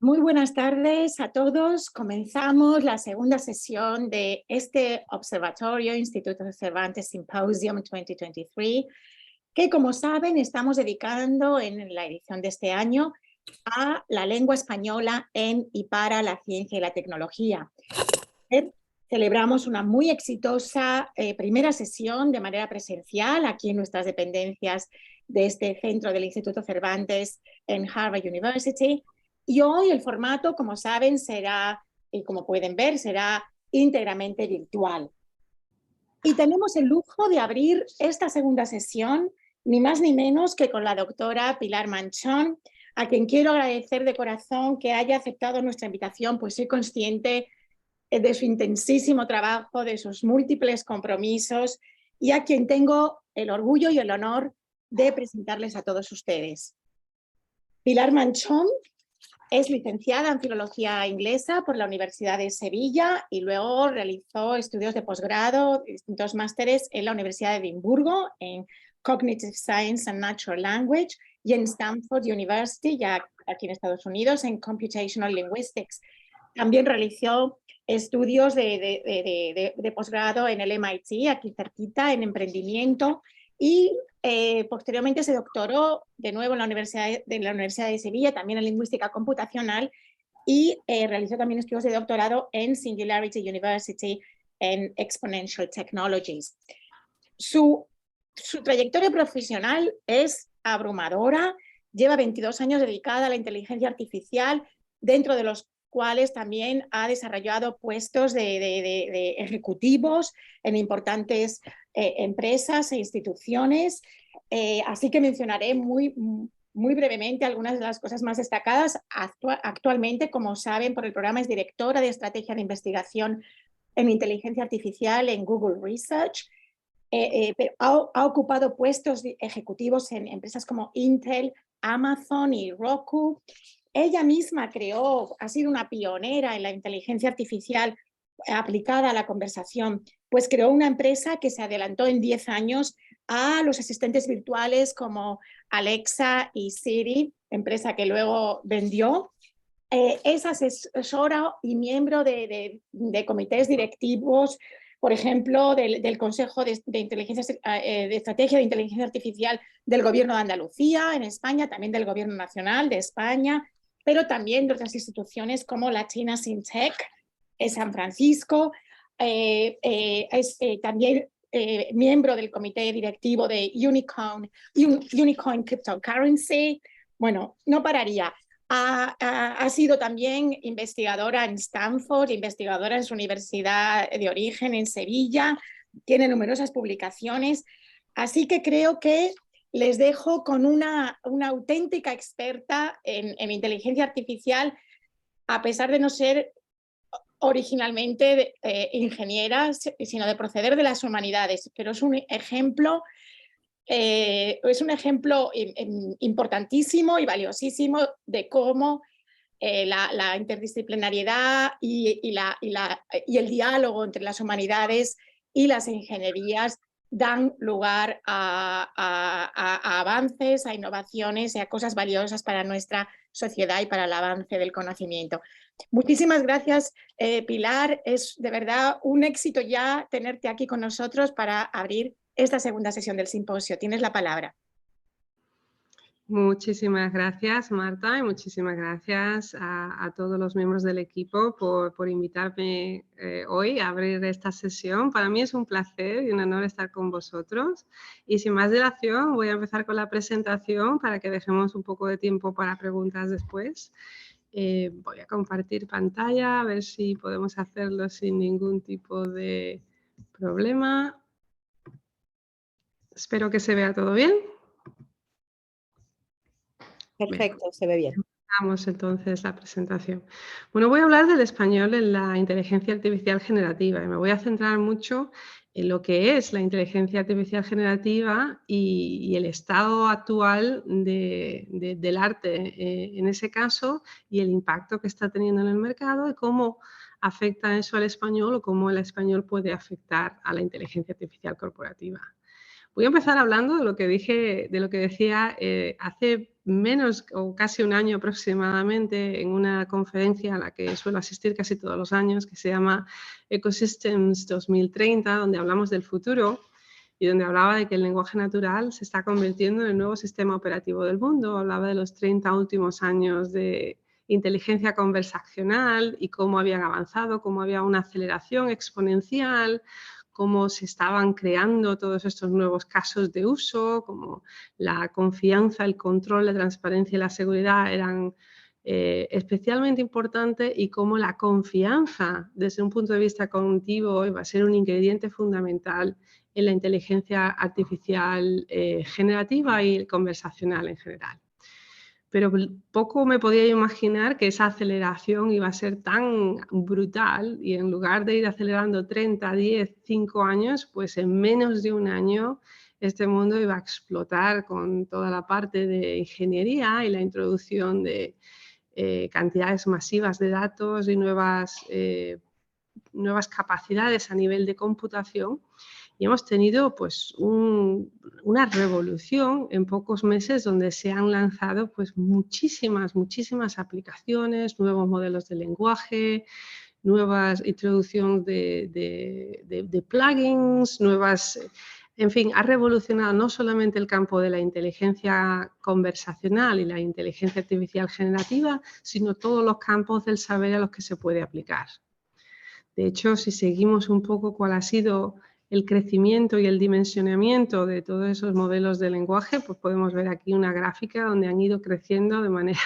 Muy buenas tardes a todos. Comenzamos la segunda sesión de este Observatorio Instituto Cervantes Symposium 2023, que como saben estamos dedicando en la edición de este año a la lengua española en y para la ciencia y la tecnología. Celebramos una muy exitosa primera sesión de manera presencial aquí en nuestras dependencias de este centro del Instituto Cervantes en Harvard University. Y hoy el formato, como saben, será, y como pueden ver, será íntegramente virtual. Y tenemos el lujo de abrir esta segunda sesión, ni más ni menos que con la doctora Pilar Manchón, a quien quiero agradecer de corazón que haya aceptado nuestra invitación, pues soy consciente de su intensísimo trabajo, de sus múltiples compromisos y a quien tengo el orgullo y el honor de presentarles a todos ustedes. Pilar Manchón es licenciada en Filología Inglesa por la Universidad de Sevilla y luego realizó estudios de posgrado, distintos másteres en la Universidad de Edimburgo, en Cognitive Science and Natural Language, y en Stanford University, ya aquí en Estados Unidos, en Computational Linguistics. También realizó estudios de posgrado en el MIT, aquí cerquita, en emprendimiento, y posteriormente se doctoró de nuevo en la Universidad de Sevilla, también en lingüística computacional, y realizó también estudios de doctorado en Singularity University en Exponential Technologies. Su trayectoria profesional es abrumadora, lleva 22 años dedicada a la inteligencia artificial, dentro de los cuales también ha desarrollado puestos de ejecutivos en importantes empresas e instituciones. Así que mencionaré muy brevemente algunas de las cosas más destacadas. Actualmente, como saben, por el programa es directora de estrategia de investigación en inteligencia artificial en Google Research. Pero ha ocupado puestos ejecutivos en empresas como Intel, Amazon y Roku. Ella misma ha sido una pionera en la inteligencia artificial aplicada a la conversación, pues creó una empresa que se adelantó en 10 años a los asistentes virtuales como Alexa y Siri, empresa que luego vendió. Es asesora y miembro de comités directivos, por ejemplo, del Consejo de Estrategia de Inteligencia Artificial del Gobierno de Andalucía en España, también del Gobierno Nacional de España, pero también de otras instituciones como la China SynTech en San Francisco. Es también miembro del comité directivo de Unicorn Cryptocurrency. Bueno, no pararía. Ha sido también investigadora en Stanford, investigadora en su universidad de origen en Sevilla, tiene numerosas publicaciones, así que creo que les dejo con una auténtica experta en inteligencia artificial, a pesar de no ser originalmente ingeniera, sino de proceder de las humanidades, pero es un ejemplo importantísimo y valiosísimo de cómo la interdisciplinariedad y el diálogo entre las humanidades y las ingenierías dan lugar a avances, a innovaciones y a cosas valiosas para nuestra sociedad y para el avance del conocimiento. Muchísimas gracias, Pilar. Es de verdad un éxito ya tenerte aquí con nosotros para abrir esta segunda sesión del simposio. Tienes la palabra. Muchísimas gracias, Marta, y muchísimas gracias a todos los miembros del equipo por invitarme hoy a abrir esta sesión. Para mí es un placer y un honor estar con vosotros. Y sin más dilación, voy a empezar con la presentación para que dejemos un poco de tiempo para preguntas después. Voy a compartir pantalla, a ver si podemos hacerlo sin ningún tipo de problema. Espero que se vea todo bien. Perfecto, se ve bien. Empezamos entonces la presentación. Bueno, voy a hablar del español en la inteligencia artificial generativa y me voy a centrar mucho en lo que es la inteligencia artificial generativa y el estado actual del arte en ese caso y el impacto que está teniendo en el mercado y cómo afecta eso al español o cómo el español puede afectar a la inteligencia artificial corporativa. Voy a empezar hablando de lo que decía hace menos o casi un año aproximadamente en una conferencia a la que suelo asistir casi todos los años, que se llama Ecosystems 2030, donde hablamos del futuro y donde hablaba de que el lenguaje natural se está convirtiendo en el nuevo sistema operativo del mundo. Hablaba de los 30 últimos años de inteligencia conversacional y cómo habían avanzado, cómo había una aceleración exponencial, cómo se estaban creando todos estos nuevos casos de uso, cómo la confianza, el control, la transparencia y la seguridad eran especialmente importantes y cómo la confianza desde un punto de vista cognitivo iba a ser un ingrediente fundamental en la inteligencia artificial generativa y conversacional en general. Pero poco me podía imaginar que esa aceleración iba a ser tan brutal y en lugar de ir acelerando 30, 10, 5 años, pues en menos de un año este mundo iba a explotar con toda la parte de ingeniería y la introducción de cantidades masivas de datos y nuevas capacidades a nivel de computación. Y hemos tenido pues una revolución en pocos meses donde se han lanzado pues muchísimas aplicaciones, nuevos modelos de lenguaje, nuevas introducción de plugins, en fin, ha revolucionado no solamente el campo de la inteligencia conversacional y la inteligencia artificial generativa, sino todos los campos del saber a los que se puede aplicar. De hecho, si seguimos un poco cuál ha sido el crecimiento y el dimensionamiento de todos esos modelos de lenguaje, pues podemos ver aquí una gráfica donde han ido creciendo de manera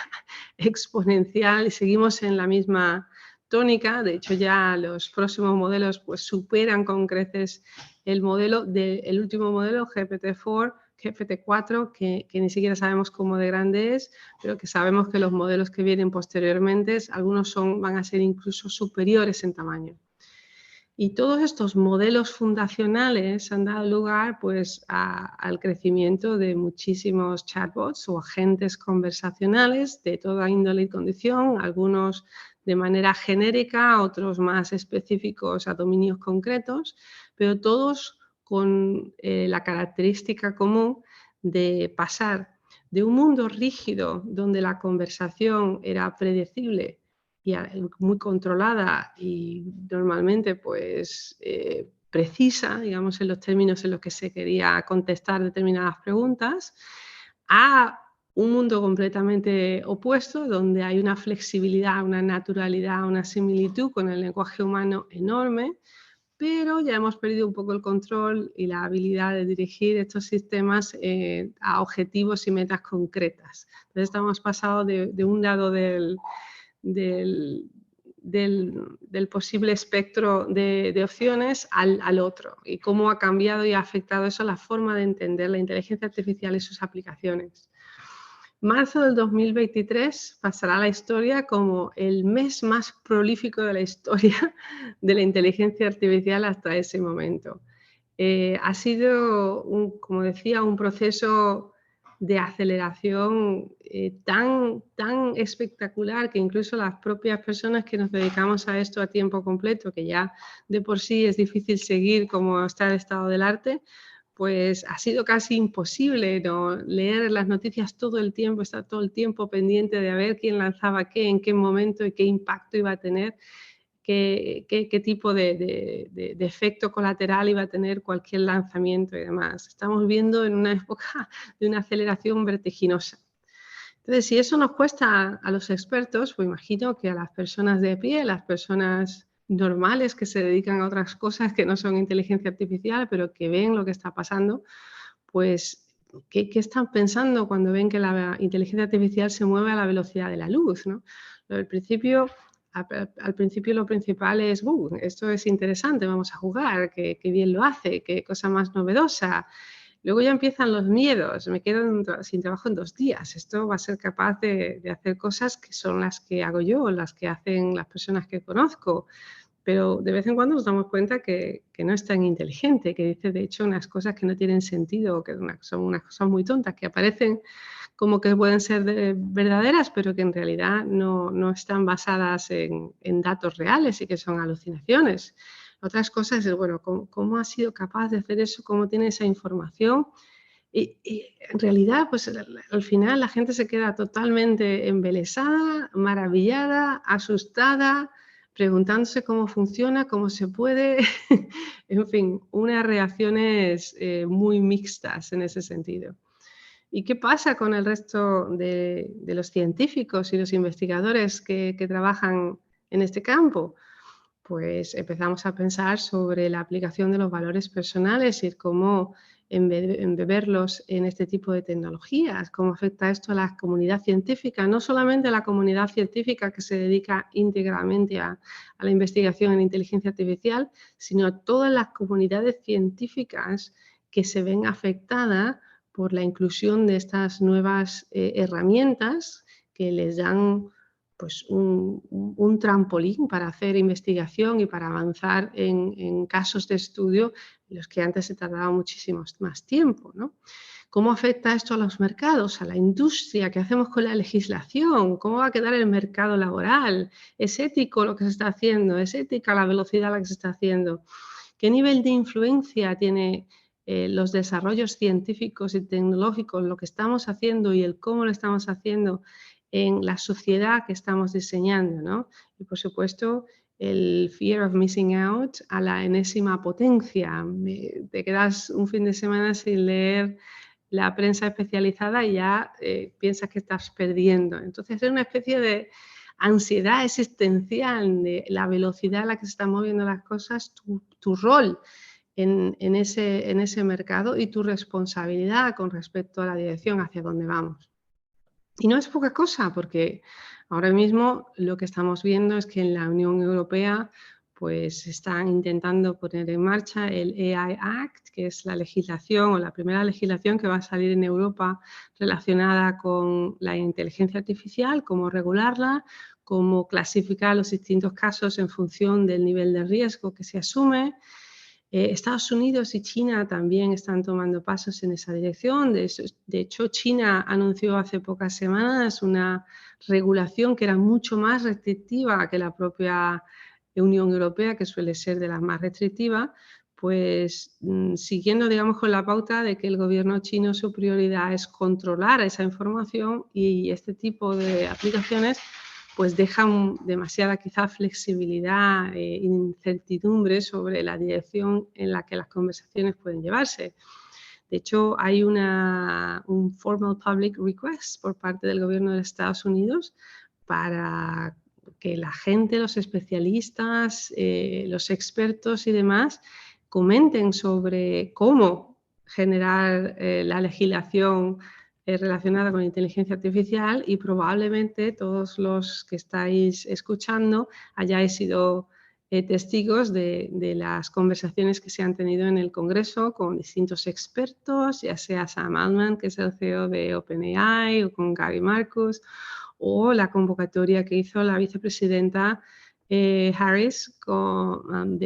exponencial y seguimos en la misma tónica. De hecho, ya los próximos modelos pues superan con creces el último modelo, GPT-4, que ni siquiera sabemos cómo de grande es, pero que sabemos que los modelos que vienen posteriormente, algunos van a ser incluso superiores en tamaño. Y todos estos modelos fundacionales han dado lugar pues, al crecimiento de muchísimos chatbots o agentes conversacionales de toda índole y condición, algunos de manera genérica, otros más específicos a dominios concretos, pero todos con la característica común de pasar de un mundo rígido donde la conversación era predecible y muy controlada y normalmente pues precisa, digamos, en los términos en los que se quería contestar determinadas preguntas, a un mundo completamente opuesto, donde hay una flexibilidad, una naturalidad, una similitud con el lenguaje humano enorme, pero ya hemos perdido un poco el control y la habilidad de dirigir estos sistemas a objetivos y metas concretas. Entonces estamos pasando de un lado del posible espectro de opciones al otro y cómo ha cambiado y ha afectado eso la forma de entender la inteligencia artificial y sus aplicaciones. Marzo del 2023 pasará a la historia como el mes más prolífico de la historia de la inteligencia artificial hasta ese momento. Ha sido, como decía, un proceso de aceleración tan espectacular que incluso las propias personas que nos dedicamos a esto a tiempo completo, que ya de por sí es difícil seguir cómo está el estado del arte, pues ha sido casi imposible, ¿no?, leer las noticias todo el tiempo, estar todo el tiempo pendiente de ver quién lanzaba qué, en qué momento y qué impacto iba a tener, qué tipo de efecto colateral iba a tener cualquier lanzamiento y demás. Estamos viviendo en una época de una aceleración vertiginosa. Entonces, si eso nos cuesta a los expertos, pues imagino que a las personas de pie, las personas normales que se dedican a otras cosas que no son inteligencia artificial, pero que ven lo que está pasando, pues, ¿qué están pensando cuando ven que la inteligencia artificial se mueve a la velocidad de la luz, ¿no? Al principio lo principal es, esto es interesante, vamos a jugar, qué bien lo hace, qué cosa más novedosa. Luego ya empiezan los miedos, me quedo sin trabajo en 2 días, esto va a ser capaz de hacer cosas que son las que hago yo, las que hacen las personas que conozco, pero de vez en cuando nos damos cuenta que no es tan inteligente, que dice de hecho unas cosas que no tienen sentido, que son unas cosas muy tontas, que aparecen como que pueden ser verdaderas, pero que en realidad no están basadas en datos reales y que son alucinaciones. Otras cosas es, bueno, ¿cómo ha sido capaz de hacer eso? ¿Cómo tiene esa información? Y en realidad, pues al final la gente se queda totalmente embelesada, maravillada, asustada, preguntándose cómo funciona, cómo se puede, en fin, unas reacciones muy mixtas en ese sentido. ¿Y qué pasa con el resto de los científicos y los investigadores que trabajan en este campo? Pues empezamos a pensar sobre la aplicación de los valores personales y cómo embeberlos en este tipo de tecnologías, cómo afecta esto a la comunidad científica, no solamente a la comunidad científica que se dedica íntegramente a la investigación en inteligencia artificial, sino a todas las comunidades científicas que se ven afectadas por la inclusión de estas nuevas herramientas que les dan pues un trampolín para hacer investigación y para avanzar en casos de estudio en los que antes se tardaba muchísimo más tiempo, ¿no? ¿Cómo afecta esto a los mercados, a la industria? ¿Qué hacemos con la legislación? ¿Cómo va a quedar el mercado laboral? ¿Es ético lo que se está haciendo? ¿Es ética la velocidad a la que se está haciendo? ¿Qué nivel de influencia tiene los desarrollos científicos y tecnológicos, lo que estamos haciendo y el cómo lo estamos haciendo en la sociedad que estamos diseñando, ¿no? Y por supuesto, el fear of missing out a la enésima potencia. Te quedas un fin de semana sin leer la prensa especializada y ya piensas que estás perdiendo. Entonces es una especie de ansiedad existencial de la velocidad a la que se están moviendo las cosas, tu rol en ese mercado y tu responsabilidad con respecto a la dirección hacia donde vamos. Y no es poca cosa, porque ahora mismo lo que estamos viendo es que en la Unión Europea pues están intentando poner en marcha el AI Act, que es la legislación o la primera legislación que va a salir en Europa relacionada con la inteligencia artificial, cómo regularla, cómo clasificar los distintos casos en función del nivel de riesgo que se asume. Estados Unidos y China también están tomando pasos en esa dirección. De hecho, China anunció hace pocas semanas una regulación que era mucho más restrictiva que la propia Unión Europea, que suele ser de las más restrictivas, pues siguiendo, digamos, con la pauta de que el gobierno chino su prioridad es controlar esa información y este tipo de aplicaciones pues dejan demasiada quizá flexibilidad e incertidumbre sobre la dirección en la que las conversaciones pueden llevarse. De hecho, hay un formal public request por parte del gobierno de Estados Unidos para que la gente, los especialistas, los expertos y demás comenten sobre cómo generar la legislación relacionada con inteligencia artificial y probablemente todos los que estáis escuchando hayáis sido testigos de las conversaciones que se han tenido en el Congreso con distintos expertos, ya sea Sam Altman, que es el CEO de OpenAI, o con Gary Marcus, o la convocatoria que hizo la vicepresidenta Harris con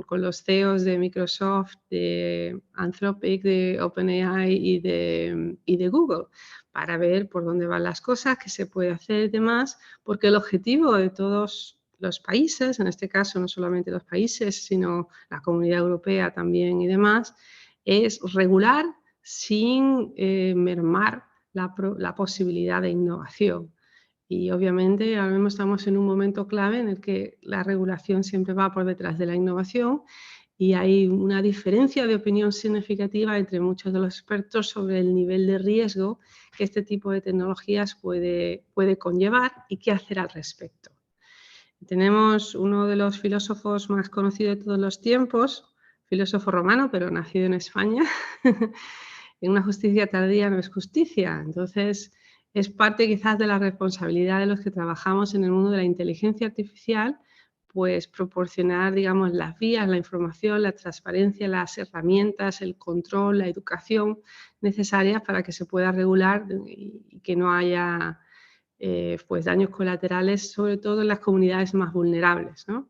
los CEOs de Microsoft, de Anthropic, de OpenAI y de Google, para ver por dónde van las cosas, qué se puede hacer y demás, porque el objetivo de todos los países, en este caso no solamente los países, sino la Comunidad Europea también y demás, es regular sin mermar la posibilidad de innovación. Y obviamente ahora mismo estamos en un momento clave en el que la regulación siempre va por detrás de la innovación y hay una diferencia de opinión significativa entre muchos de los expertos sobre el nivel de riesgo que este tipo de tecnologías puede conllevar y qué hacer al respecto. Tenemos uno de los filósofos más conocidos de todos los tiempos, filósofo romano, pero nacido en España. En una justicia tardía no es justicia. Entonces, es parte quizás de la responsabilidad de los que trabajamos en el mundo de la inteligencia artificial, pues proporcionar, digamos, las vías, la información, la transparencia, las herramientas, el control, la educación necesarias para que se pueda regular y que no haya pues daños colaterales, sobre todo en las comunidades más vulnerables, ¿no?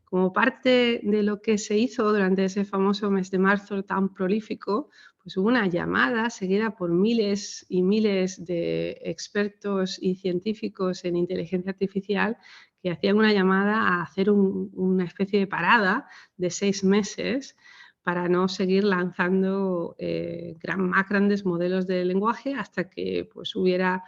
Como parte de lo que se hizo durante ese famoso mes de marzo tan prolífico, pues hubo una llamada seguida por miles y miles de expertos y científicos en inteligencia artificial que hacían una llamada a hacer una especie de parada de 6 meses para no seguir lanzando más grandes modelos de lenguaje hasta que pues, hubiera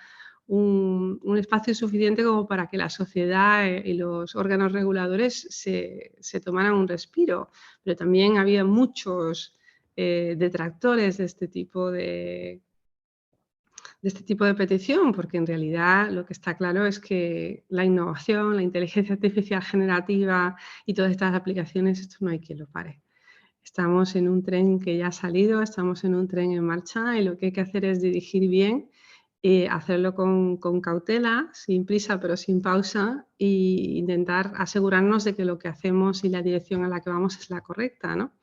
un espacio suficiente como para que la sociedad y los órganos reguladores se tomaran un respiro. Pero también había muchos detractores de este tipo de petición, porque en realidad lo que está claro es que la innovación, la inteligencia artificial generativa y todas estas aplicaciones, esto no hay quien lo pare. Estamos en un tren que ya ha salido, estamos en un tren en marcha y lo que hay que hacer es dirigir bien, hacerlo con cautela, sin prisa pero sin pausa, e intentar asegurarnos de que lo que hacemos y la dirección a la que vamos es la correcta, ¿no?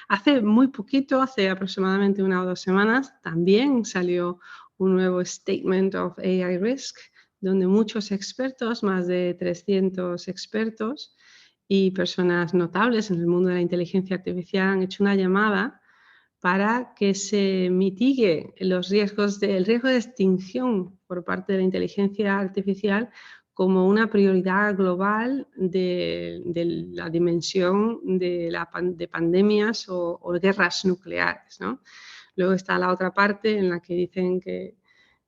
Hace muy poquito, hace aproximadamente 1 o 2 semanas, también salió un nuevo Statement of AI Risk, donde muchos expertos, más de 300 expertos y personas notables en el mundo de la inteligencia artificial han hecho una llamada para que se mitigue el riesgo de extinción por parte de la inteligencia artificial como una prioridad global de la dimensión de pandemias o guerras nucleares, ¿no? Luego está la otra parte en la que dicen que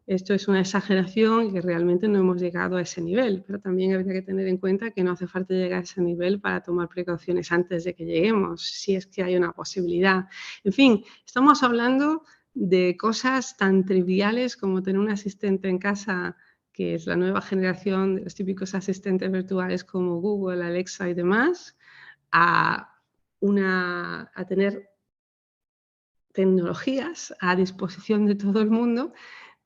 esto es una exageración y que realmente no hemos llegado a ese nivel, pero también habría que tener en cuenta que no hace falta llegar a ese nivel para tomar precauciones antes de que lleguemos, si es que hay una posibilidad. En fin, estamos hablando de cosas tan triviales como tener un asistente en casa, que es la nueva generación de los típicos asistentes virtuales como Google, Alexa y demás, a tener tecnologías a disposición de todo el mundo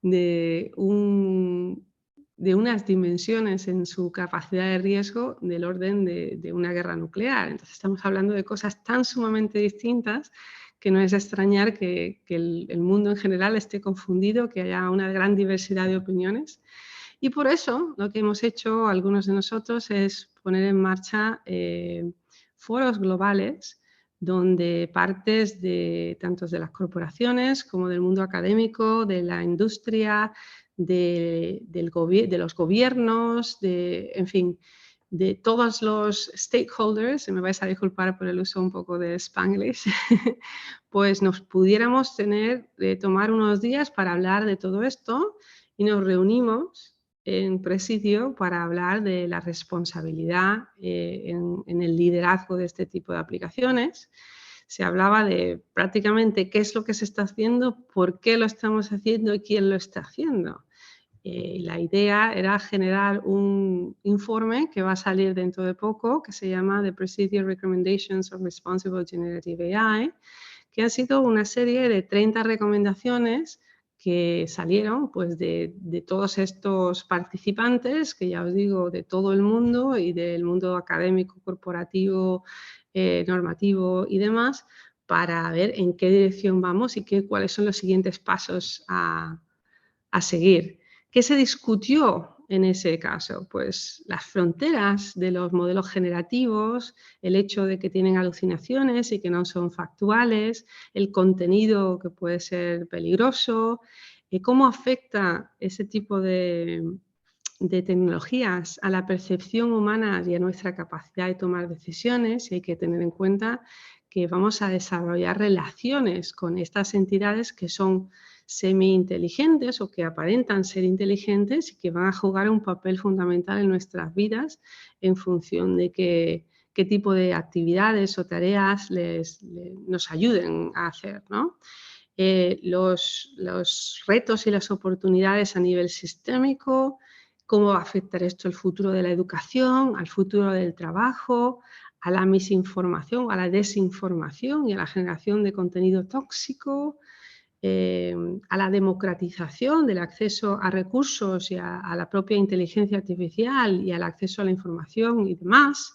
de unas dimensiones en su capacidad de riesgo del orden de una guerra nuclear. Entonces estamos hablando de cosas tan sumamente distintas que no es de extrañar que el mundo en general esté confundido, que haya una gran diversidad de opiniones. Y por eso lo que hemos hecho algunos de nosotros es poner en marcha foros globales donde partes tanto de las corporaciones como del mundo académico, de la industria, de los gobiernos, en fin, de todos los stakeholders, me vais a disculpar por el uso un poco de Spanglish, pues nos pudiéramos tomar unos días para hablar de todo esto y nos reunimos en presidio para hablar de la responsabilidad en el liderazgo de este tipo de aplicaciones. Se hablaba de prácticamente qué es lo que se está haciendo, por qué lo estamos haciendo y quién lo está haciendo. La idea era generar un informe que va a salir dentro de poco, que se llama The Procedure Recommendations of Responsible Generative AI, que ha sido una serie de 30 recomendaciones que salieron pues, de todos estos participantes, que ya os digo, de todo el mundo y del mundo académico, corporativo, normativo y demás, para ver en qué dirección vamos y cuáles son los siguientes pasos a seguir. ¿Qué se discutió en ese caso? Pues las fronteras de los modelos generativos, el hecho de que tienen alucinaciones y que no son factuales, el contenido que puede ser peligroso, cómo afecta ese tipo de tecnologías a la percepción humana y a nuestra capacidad de tomar decisiones, y hay que tener en cuenta que vamos a desarrollar relaciones con estas entidades que son semi-inteligentes o que aparentan ser inteligentes y que van a jugar un papel fundamental en nuestras vidas en función de qué tipo de actividades o tareas nos ayuden a hacer, ¿no? Los retos y las oportunidades a nivel sistémico, cómo va a afectar esto al futuro de la educación, al futuro del trabajo, a la misinformación, a la desinformación y a la generación de contenido tóxico, a la democratización del acceso a recursos y a la propia inteligencia artificial y al acceso a la información y demás,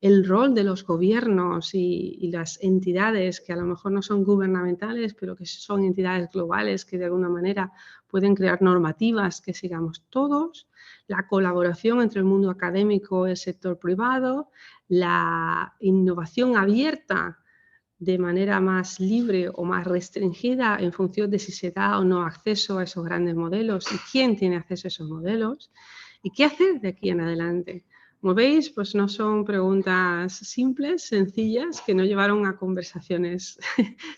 el rol de los gobiernos y las entidades que a lo mejor no son gubernamentales, pero que son entidades globales que de alguna manera pueden crear normativas que sigamos todos, la colaboración entre el mundo académico y el sector privado, la innovación abierta de manera más libre o más restringida en función de si se da o no acceso a esos grandes modelos y quién tiene acceso a esos modelos y qué hacer de aquí en adelante. Como veis, pues no son preguntas simples, sencillas, que no llevaron a conversaciones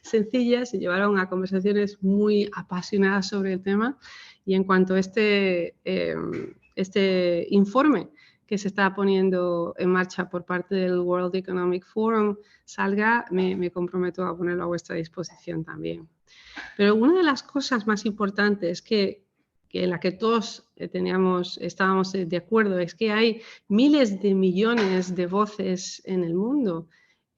sencillas y llevaron a conversaciones muy apasionadas sobre el tema. Y en cuanto a este informe que se está poniendo en marcha por parte del World Economic Forum salga, me comprometo a ponerlo a vuestra disposición también. Pero una de las cosas más importantes que en la que todos estábamos de acuerdo es que hay miles de millones de voces en el mundo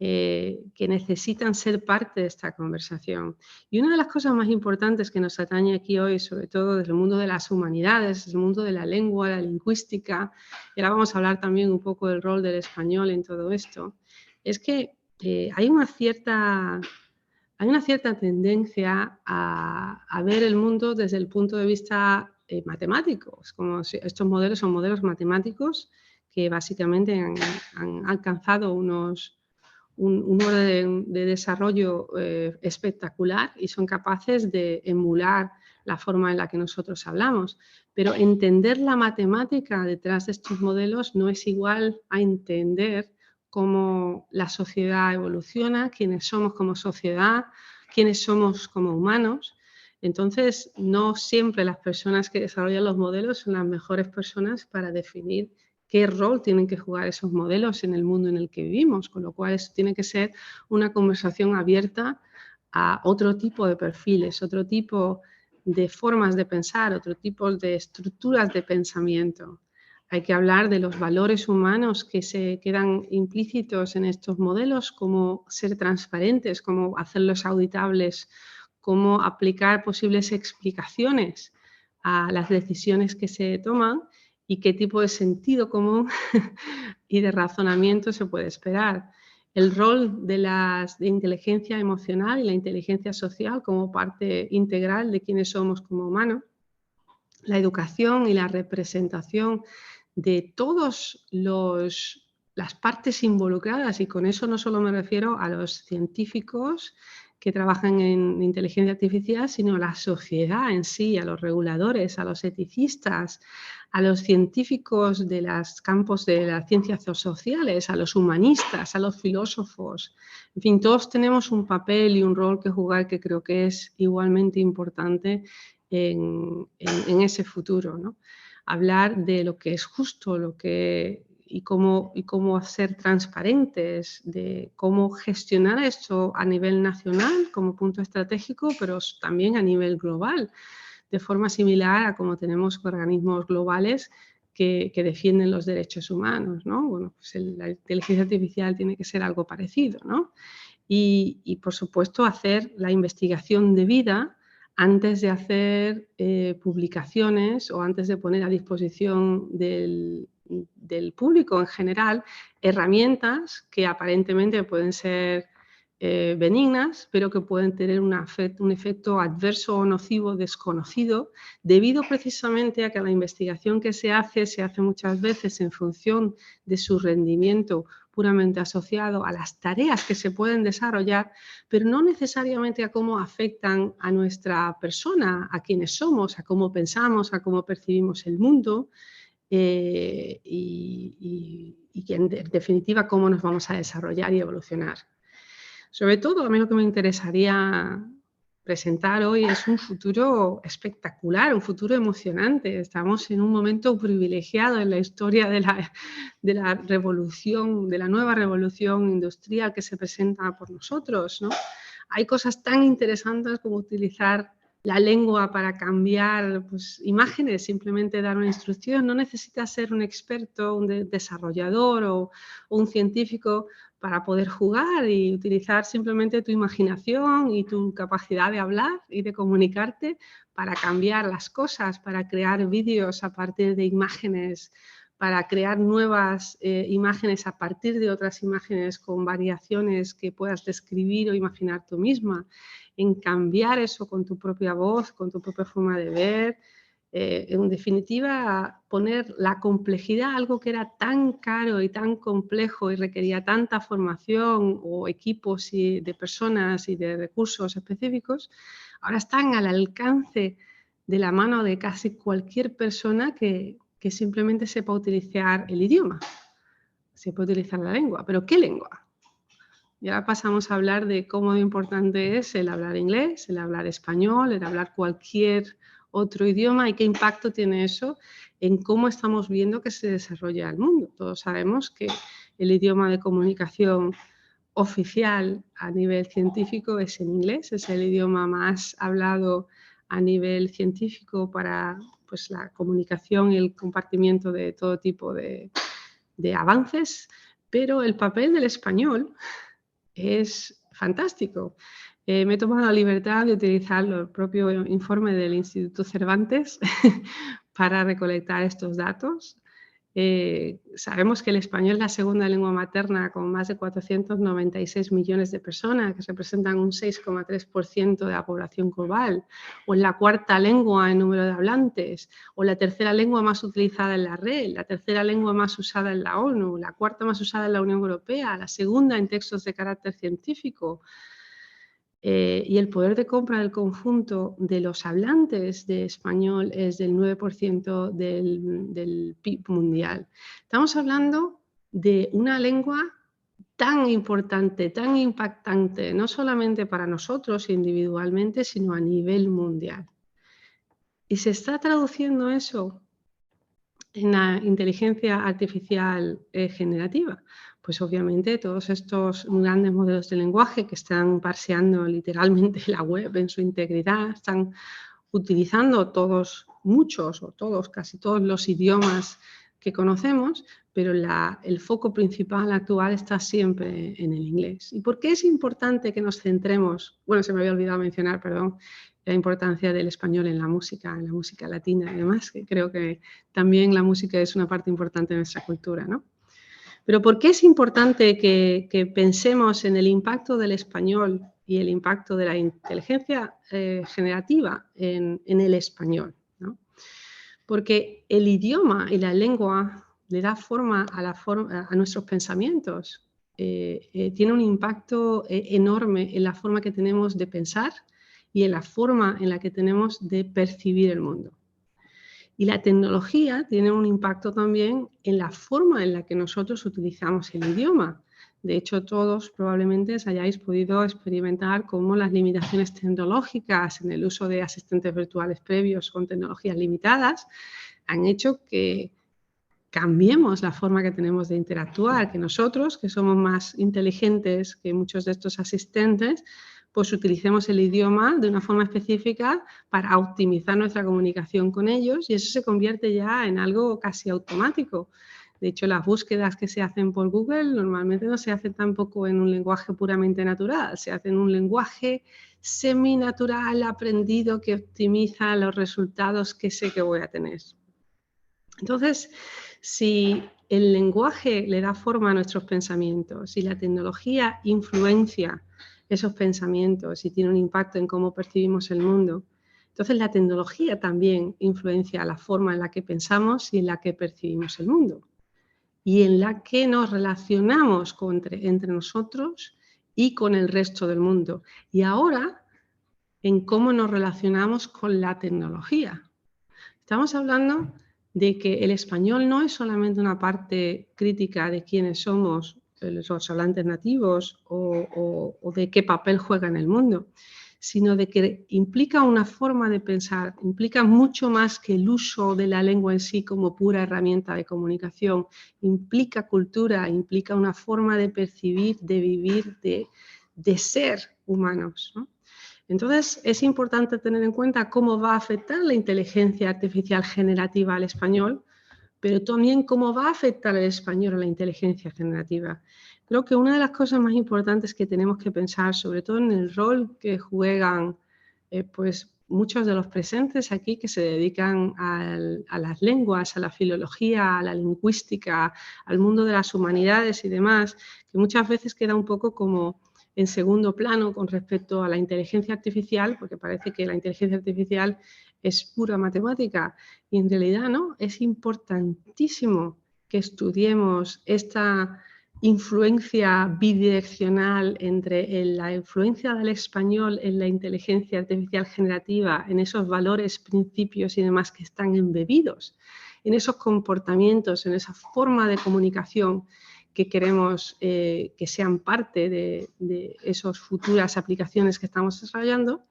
que necesitan ser parte de esta conversación. Y una de las cosas más importantes que nos atañe aquí hoy, sobre todo desde el mundo de las humanidades, el mundo de la lengua, la lingüística, y ahora vamos a hablar también un poco del rol del español en todo esto, es que hay una cierta tendencia a ver el mundo desde el punto de vista matemático. Es como si estos modelos son modelos matemáticos que básicamente han alcanzado un orden de desarrollo espectacular y son capaces de emular la forma en la que nosotros hablamos. Pero entender la matemática detrás de estos modelos no es igual a entender cómo la sociedad evoluciona, quiénes somos como sociedad, quiénes somos como humanos. Entonces, no siempre las personas que desarrollan los modelos son las mejores personas para definir qué rol tienen que jugar esos modelos en el mundo en el que vivimos, con lo cual eso tiene que ser una conversación abierta a otro tipo de perfiles, otro tipo de formas de pensar, otro tipo de estructuras de pensamiento. Hay que hablar de los valores humanos que se quedan implícitos en estos modelos, cómo ser transparentes, cómo hacerlos auditables, cómo aplicar posibles explicaciones a las decisiones que se toman y qué tipo de sentido común y de razonamiento se puede esperar. El rol de inteligencia emocional y la inteligencia social como parte integral de quiénes somos como humanos, la educación y la representación de todas las partes involucradas, y con eso no solo me refiero a los científicos que trabajan en inteligencia artificial, sino a la sociedad en sí, a los reguladores, a los eticistas, a los científicos de los campos de las ciencias sociales, a los humanistas, a los filósofos. En fin, todos tenemos un papel y un rol que jugar que creo que es igualmente importante en ese futuro, ¿no? Hablar de lo que es justo, y cómo ser transparentes, de cómo gestionar esto a nivel nacional como punto estratégico, pero también a nivel global, de forma similar a como tenemos organismos globales que defienden los derechos humanos, ¿no? Bueno, pues la inteligencia artificial tiene que ser algo parecido, ¿no? Y por supuesto, hacer la investigación debida antes de hacer publicaciones o antes de poner a disposición del público en general herramientas que aparentemente pueden ser benignas, pero que pueden tener un efecto adverso o nocivo desconocido, debido precisamente a que la investigación que se hace muchas veces en función de su rendimiento puramente asociado a las tareas que se pueden desarrollar, pero no necesariamente a cómo afectan a nuestra persona, a quienes somos, a cómo pensamos, a cómo percibimos el mundo y en definitiva cómo nos vamos a desarrollar y evolucionar. Sobre todo, a mí lo que me interesaría presentar hoy es un futuro espectacular, un futuro emocionante. Estamos en un momento privilegiado en la historia de la revolución, de la nueva revolución industrial que se presenta por nosotros, ¿no? Hay cosas tan interesantes como utilizar la lengua para cambiar pues, imágenes, simplemente dar una instrucción. No necesitas ser un experto, un desarrollador o un científico para poder jugar y utilizar simplemente tu imaginación y tu capacidad de hablar y de comunicarte para cambiar las cosas, para crear vídeos a partir de imágenes, para crear nuevas imágenes a partir de otras imágenes con variaciones que puedas describir o imaginar tú misma, en cambiar eso con tu propia voz, con tu propia forma de ver. En definitiva, poner la complejidad, algo que era tan caro y tan complejo y requería tanta formación o equipos de personas y de recursos específicos, ahora están al alcance de la mano de casi cualquier persona que simplemente sepa utilizar el idioma. se puede utilizar la lengua, pero ¿qué lengua? Y ahora pasamos a hablar de cómo importante es el hablar inglés, el hablar español, el hablar cualquier otro idioma y qué impacto tiene eso en cómo estamos viendo que se desarrolla el mundo. Todos sabemos que el idioma de comunicación oficial a nivel científico es el inglés, es el idioma más hablado a nivel científico para pues, la comunicación y el compartimiento de todo tipo de avances, pero el papel del español es fantástico. Me he tomado la libertad de utilizar el propio informe del Instituto Cervantes para recolectar estos datos. Sabemos que el español es la segunda lengua materna con más de 496 millones de personas, que representan un 6,3% de la población global, o es la cuarta lengua en número de hablantes, o la tercera lengua más utilizada en la red, la tercera lengua más usada en la ONU, la cuarta más usada en la Unión Europea, la segunda en textos de carácter científico. Y el poder de compra del conjunto de los hablantes de español es del 9% del PIB mundial. Estamos hablando de una lengua tan importante, tan impactante, no solamente para nosotros individualmente, sino a nivel mundial. Y se está traduciendo eso en la inteligencia artificial generativa. Pues obviamente todos estos grandes modelos de lenguaje que están parseando literalmente la web en su integridad, están utilizando muchos o todos, casi todos los idiomas que conocemos, pero el foco principal actual está siempre en el inglés. ¿Y por qué es importante que nos centremos? Bueno, se me había olvidado mencionar, perdón, la importancia del español en la música latina y demás, que creo que también la música es una parte importante de nuestra cultura, ¿no? Pero ¿por qué es importante que pensemos en el impacto del español y el impacto de la inteligencia generativa en el español, ¿no? Porque el idioma y la lengua le da forma a nuestros pensamientos. Tiene un impacto enorme en la forma que tenemos de pensar y en la forma en la que tenemos de percibir el mundo. Y la tecnología tiene un impacto también en la forma en la que nosotros utilizamos el idioma. De hecho, todos probablemente hayáis podido experimentar cómo las limitaciones tecnológicas en el uso de asistentes virtuales previos con tecnologías limitadas han hecho que cambiemos la forma que tenemos de interactuar, que nosotros, que somos más inteligentes que muchos de estos asistentes, pues utilicemos el idioma de una forma específica para optimizar nuestra comunicación con ellos y eso se convierte ya en algo casi automático. De hecho, las búsquedas que se hacen por Google normalmente no se hacen tampoco en un lenguaje puramente natural, se hace en un lenguaje seminatural, aprendido, que optimiza los resultados que sé que voy a tener. Entonces, si el lenguaje le da forma a nuestros pensamientos, si la tecnología influencia esos pensamientos y tiene un impacto en cómo percibimos el mundo, entonces la tecnología también influencia la forma en la que pensamos y en la que percibimos el mundo y en la que nos relacionamos entre nosotros y con el resto del mundo. Y ahora, en cómo nos relacionamos con la tecnología. Estamos hablando de que el español no es solamente una parte crítica de quiénes somos los hablantes nativos o de qué papel juega en el mundo, sino de que implica una forma de pensar, implica mucho más que el uso de la lengua en sí como pura herramienta de comunicación, implica cultura, implica una forma de percibir, de vivir, de ser humanos, ¿no? Entonces, es importante tener en cuenta cómo va a afectar la inteligencia artificial generativa al español, pero también cómo va a afectar el español a la inteligencia generativa. Creo que una de las cosas más importantes que tenemos que pensar, sobre todo en el rol que juegan pues muchos de los presentes aquí que se dedican a las lenguas, a la filología, a la lingüística, al mundo de las humanidades y demás, que muchas veces queda un poco como en segundo plano con respecto a la inteligencia artificial, porque parece que la inteligencia artificial es pura matemática y en realidad no, es importantísimo que estudiemos esta influencia bidireccional entre la influencia del español en la inteligencia artificial generativa, en esos valores, principios y demás que están embebidos, en esos comportamientos, en esa forma de comunicación que queremos que sean parte de esas futuras aplicaciones que estamos desarrollando,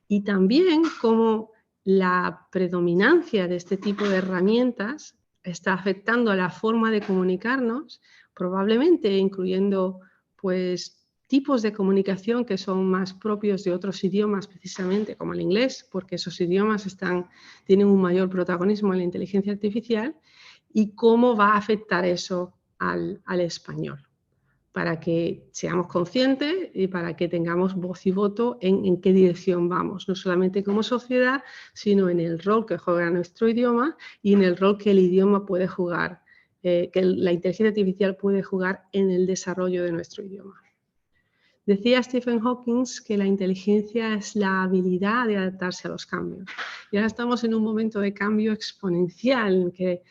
y también cómo la predominancia de este tipo de herramientas está afectando a la forma de comunicarnos, probablemente incluyendo pues, tipos de comunicación que son más propios de otros idiomas, precisamente como el inglés, porque esos idiomas tienen un mayor protagonismo en la inteligencia artificial, y cómo va a afectar eso al español, para que seamos conscientes y para que tengamos voz y voto en qué dirección vamos, no solamente como sociedad, sino en el rol que juega nuestro idioma y en el rol que el idioma puede jugar, que la inteligencia artificial puede jugar en el desarrollo de nuestro idioma. Decía Stephen Hawking que la inteligencia es la habilidad de adaptarse a los cambios. Y ahora estamos en un momento de cambio exponencial en que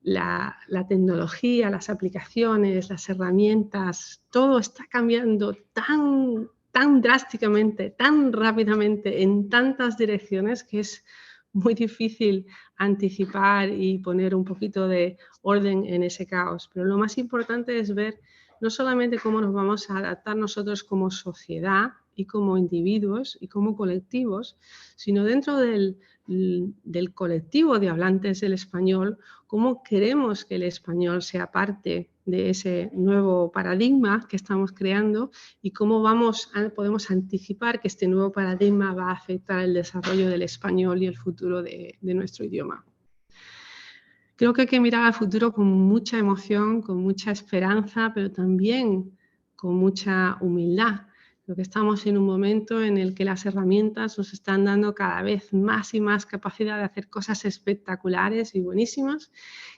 la tecnología, las aplicaciones, las herramientas, todo está cambiando tan drásticamente, tan rápidamente, en tantas direcciones, que es muy difícil anticipar y poner un poquito de orden en ese caos. Pero lo más importante es ver no solamente cómo nos vamos a adaptar nosotros como sociedad y como individuos y como colectivos, sino dentro del colectivo de hablantes del español, cómo queremos que el español sea parte de ese nuevo paradigma que estamos creando y cómo podemos anticipar que este nuevo paradigma va a afectar el desarrollo del español y el futuro de nuestro idioma. Creo que hay que mirar al futuro con mucha emoción, con mucha esperanza, pero también con mucha humildad. Creo que estamos en un momento en el que las herramientas nos están dando cada vez más y más capacidad de hacer cosas espectaculares y buenísimas,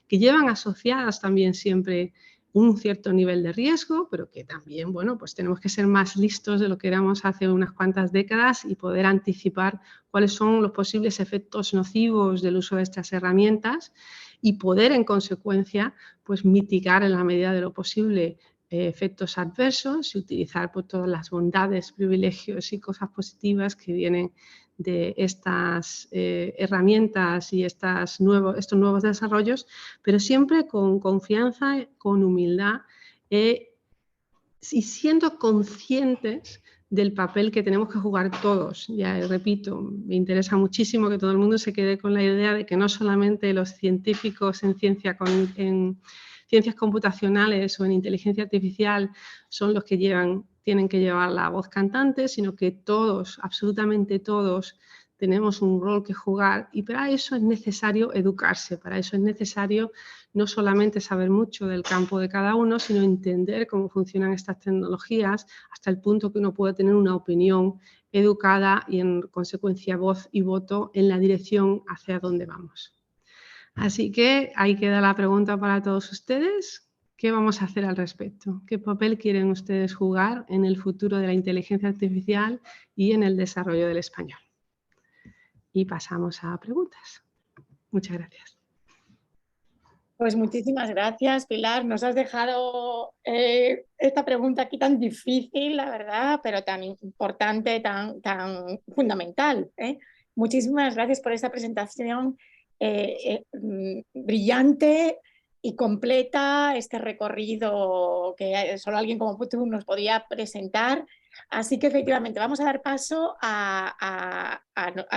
que llevan asociadas también siempre un cierto nivel de riesgo, pero que también, bueno, pues tenemos que ser más listos de lo que éramos hace unas cuantas décadas y poder anticipar cuáles son los posibles efectos nocivos del uso de estas herramientas y poder, en consecuencia, pues mitigar en la medida de lo posible efectos adversos y utilizar pues, todas las bondades, privilegios y cosas positivas que vienen de estas herramientas y estos nuevos desarrollos, pero siempre con confianza, con humildad y siendo conscientes del papel que tenemos que jugar todos. Ya repito, me interesa muchísimo que todo el mundo se quede con la idea de que no solamente los científicos en ciencias computacionales o en inteligencia artificial son los que tienen que llevar la voz cantante, sino que todos, absolutamente todos, tenemos un rol que jugar, y para eso es necesario educarse, para eso es necesario no solamente saber mucho del campo de cada uno, sino entender cómo funcionan estas tecnologías hasta el punto que uno puede tener una opinión educada y en consecuencia voz y voto en la dirección hacia donde vamos. Así que ahí queda la pregunta para todos ustedes. ¿Qué vamos a hacer al respecto? ¿Qué papel quieren ustedes jugar en el futuro de la inteligencia artificial y en el desarrollo del español? Y pasamos a preguntas. Muchas gracias. Pues muchísimas gracias, Pilar. Nos has dejado esta pregunta aquí tan difícil, la verdad, pero tan importante, tan fundamental. Muchísimas gracias por esta presentación brillante y completa, este recorrido que solo alguien como tú nos podía presentar. Así que efectivamente vamos a dar paso a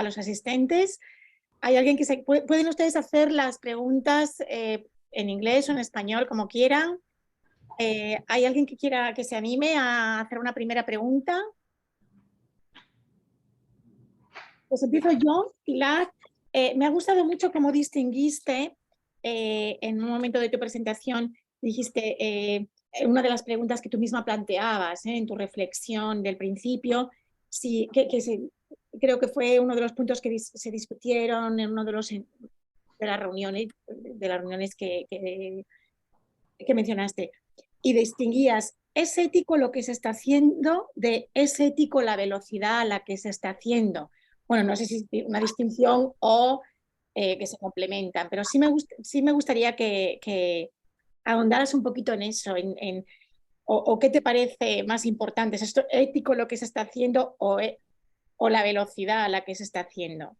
los asistentes. ¿Hay alguien que pueden ustedes hacer las preguntas en inglés o en español, como quieran? ¿Hay alguien que quiera que se anime a hacer una primera pregunta? Pues empiezo yo, Pilar. Me ha gustado mucho cómo distinguiste en un momento de tu presentación, dijiste una de las preguntas que tú misma planteabas en tu reflexión del principio, sí, creo que fue uno de los puntos que se discutieron en uno de las reuniones que mencionaste, y distinguías, ¿es ético lo que se está haciendo de es ético la velocidad a la que se está haciendo? Bueno, no sé si es una distinción o que se complementan, pero sí me gustaría que ahondaras un poquito en eso, o qué te parece más importante, ¿es esto ético lo que se está haciendo o la velocidad a la que se está haciendo?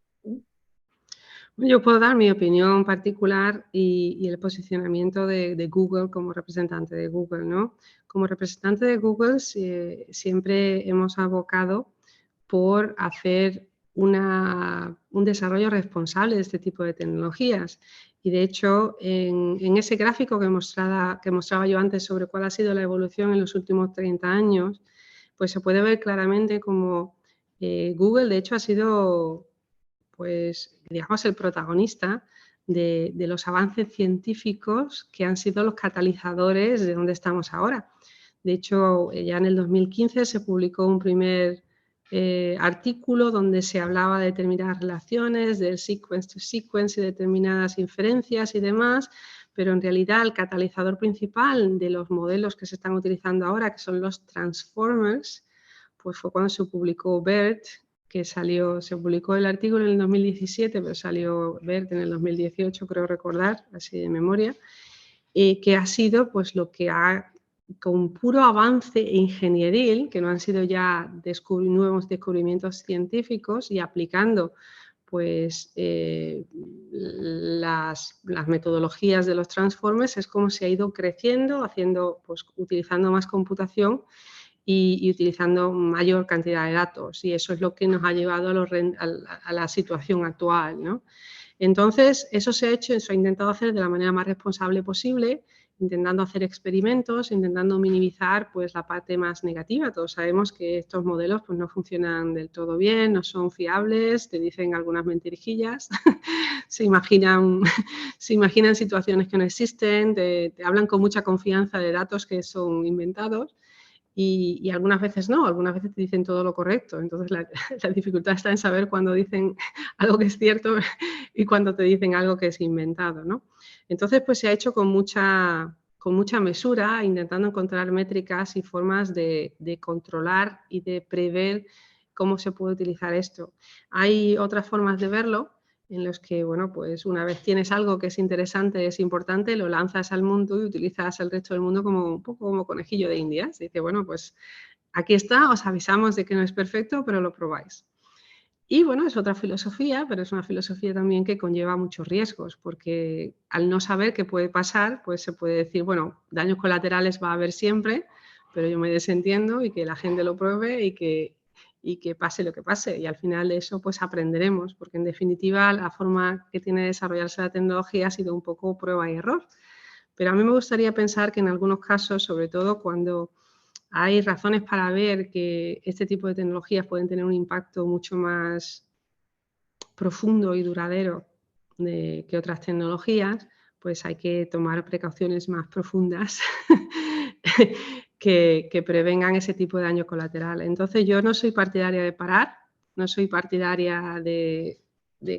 Yo puedo dar mi opinión particular y el posicionamiento de Google como representante de Google, ¿no? Como representante de Google siempre hemos abocado por hacer un desarrollo responsable de este tipo de tecnologías. Y de hecho, en ese gráfico que mostraba yo antes sobre cuál ha sido la evolución en los últimos 30 años, pues se puede ver claramente como Google, de hecho, ha sido, pues, digamos, el protagonista de los avances científicos que han sido los catalizadores de donde estamos ahora. De hecho, ya en el 2015 se publicó un primer artículo donde se hablaba de determinadas relaciones, del sequence to sequence y determinadas inferencias y demás, pero en realidad el catalizador principal de los modelos que se están utilizando ahora, que son los transformers, pues fue cuando se publicó BERT, que se publicó el artículo en el 2017, pero salió BERT en el 2018, creo recordar, así de memoria, que ha sido pues lo que ha, con puro avance ingenieril, que no han sido ya nuevos descubrimientos científicos, y aplicando pues las metodologías de los transformers, es como se ha ido creciendo, pues, utilizando más computación y utilizando mayor cantidad de datos, y eso es lo que nos ha llevado a la situación actual, ¿no? Entonces, eso se ha intentado hacer de la manera más responsable posible, intentando hacer experimentos, intentando minimizar pues, la parte más negativa. Todos sabemos que estos modelos pues, no funcionan del todo bien, no son fiables, te dicen algunas mentirijillas, se imaginan situaciones que no existen, te hablan con mucha confianza de datos que son inventados. Y algunas veces no, algunas veces te dicen todo lo correcto. Entonces la dificultad está en saber cuándo dicen algo que es cierto y cuándo te dicen algo que es inventado, ¿no? Entonces pues se ha hecho con mucha mesura, intentando encontrar métricas y formas de controlar y de prever cómo se puede utilizar esto. Hay otras formas de verlo, en los que, bueno, pues una vez tienes algo que es interesante, es importante, lo lanzas al mundo y utilizas el resto del mundo como un poco como conejillo de indias. Dice, bueno, pues aquí está, os avisamos de que no es perfecto, pero lo probáis. Y bueno, es otra filosofía, pero es una filosofía también que conlleva muchos riesgos, porque al no saber qué puede pasar, pues se puede decir, bueno, daños colaterales va a haber siempre, pero yo me desentiendo y que la gente lo pruebe y que pase lo que pase. Y al final de eso pues aprenderemos, porque en definitiva la forma que tiene de desarrollarse la tecnología ha sido un poco prueba y error. Pero a mí me gustaría pensar que en algunos casos, sobre todo cuando hay razones para ver que este tipo de tecnologías pueden tener un impacto mucho más profundo y duradero que otras tecnologías, pues hay que tomar precauciones más profundas que prevengan ese tipo de daño colateral. Entonces yo no soy partidaria de parar, no soy partidaria de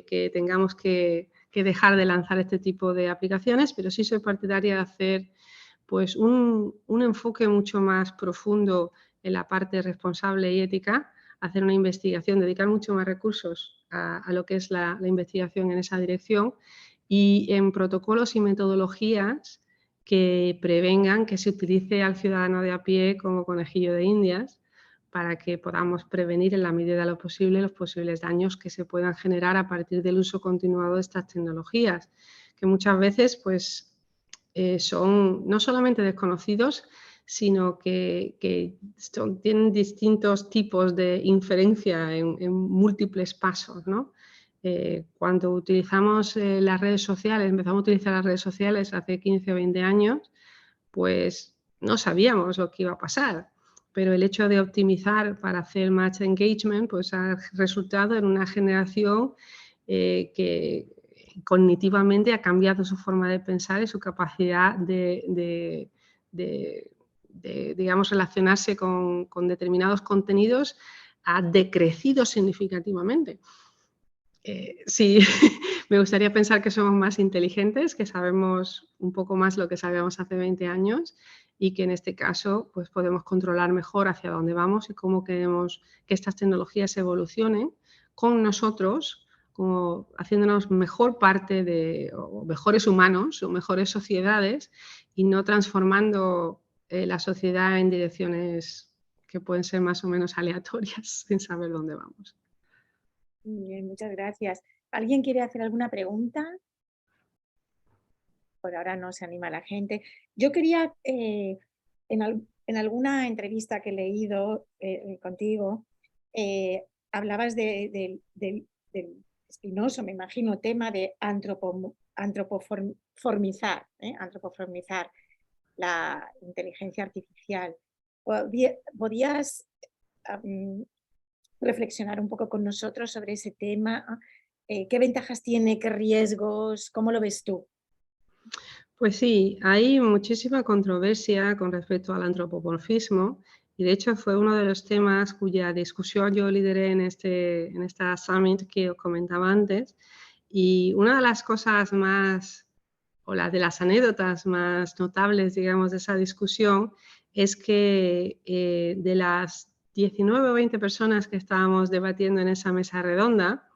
que tengamos que dejar de lanzar este tipo de aplicaciones, pero sí soy partidaria de hacer pues un enfoque mucho más profundo en la parte responsable y ética, hacer una investigación, dedicar mucho más recursos a lo que es la investigación en esa dirección, y en protocolos y metodologías que prevengan que se utilice al ciudadano de a pie como conejillo de indias, para que podamos prevenir en la medida de lo posible los posibles daños que se puedan generar a partir del uso continuado de estas tecnologías, que muchas veces pues, son no solamente desconocidos, sino que tienen distintos tipos de inferencia en múltiples pasos, ¿no? Cuando utilizamos las redes sociales, empezamos a utilizar las redes sociales hace 15 o 20 años, pues no sabíamos lo que iba a pasar, pero el hecho de optimizar para hacer match engagement pues ha resultado en una generación que cognitivamente ha cambiado su forma de pensar y su capacidad de digamos, relacionarse con determinados contenidos ha decrecido significativamente. Sí, me gustaría pensar que somos más inteligentes, que sabemos un poco más lo que sabíamos hace 20 años y que en este caso pues, podemos controlar mejor hacia dónde vamos y cómo queremos que estas tecnologías evolucionen con nosotros, como haciéndonos mejor parte o mejores humanos o mejores sociedades, y no transformando la sociedad en direcciones que pueden ser más o menos aleatorias sin saber dónde vamos. Bien, muchas gracias. ¿Alguien quiere hacer alguna pregunta? Por ahora no se anima la gente. Yo quería, en alguna entrevista que he leído contigo, hablabas del espinoso, me imagino, tema de antropoformizar, antropoformizar la inteligencia artificial. ¿Podías reflexionar un poco con nosotros sobre ese tema? ¿Qué ventajas tiene? ¿Qué riesgos? ¿Cómo lo ves tú? Pues sí, hay muchísima controversia con respecto al antropomorfismo y de hecho fue uno de los temas cuya discusión yo lideré en esta summit que os comentaba antes, y una de las cosas más, o de las anécdotas más notables, digamos, de esa discusión es que de las 19 o 20 personas que estábamos debatiendo en esa mesa redonda,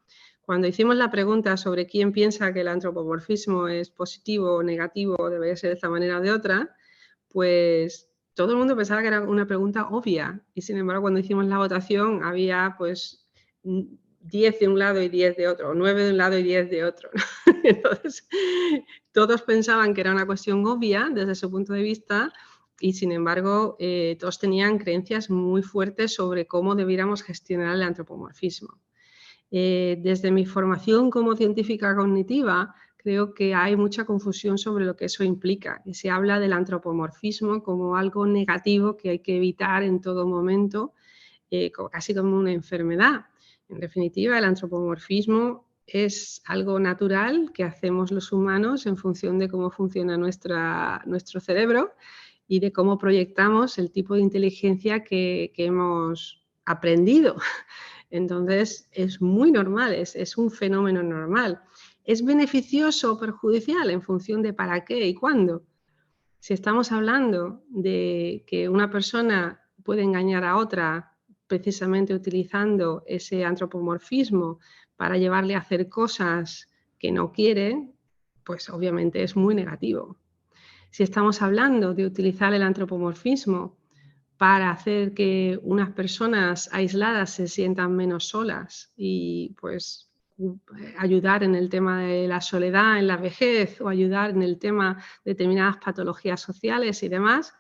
cuando hicimos la pregunta sobre quién piensa que el antropomorfismo es positivo o negativo, o debería ser de esta manera o de otra, pues todo el mundo pensaba que era una pregunta obvia. Y sin embargo, cuando hicimos la votación, había pues 10 de un lado y 10 de otro, o 9 de un lado y 10 de otro. Entonces, todos pensaban que era una cuestión obvia desde su punto de vista y, sin embargo, todos tenían creencias muy fuertes sobre cómo debiéramos gestionar el antropomorfismo. Desde mi formación como científica cognitiva, creo que hay mucha confusión sobre lo que eso implica. Y se habla del antropomorfismo como algo negativo que hay que evitar en todo momento, casi como una enfermedad. En definitiva, el antropomorfismo es algo natural que hacemos los humanos en función de cómo funciona nuestro cerebro y de cómo proyectamos el tipo de inteligencia que hemos aprendido. Entonces, es muy normal, es un fenómeno normal. ¿Es beneficioso o perjudicial en función de para qué y cuándo? Si estamos hablando de que una persona puede engañar a otra precisamente utilizando ese antropomorfismo para llevarle a hacer cosas que no quiere, pues obviamente es muy negativo. Si estamos hablando de utilizar el antropomorfismo para hacer que unas personas aisladas se sientan menos solas y pues ayudar en el tema de la soledad en la vejez o ayudar en el tema de determinadas patologías sociales y demás,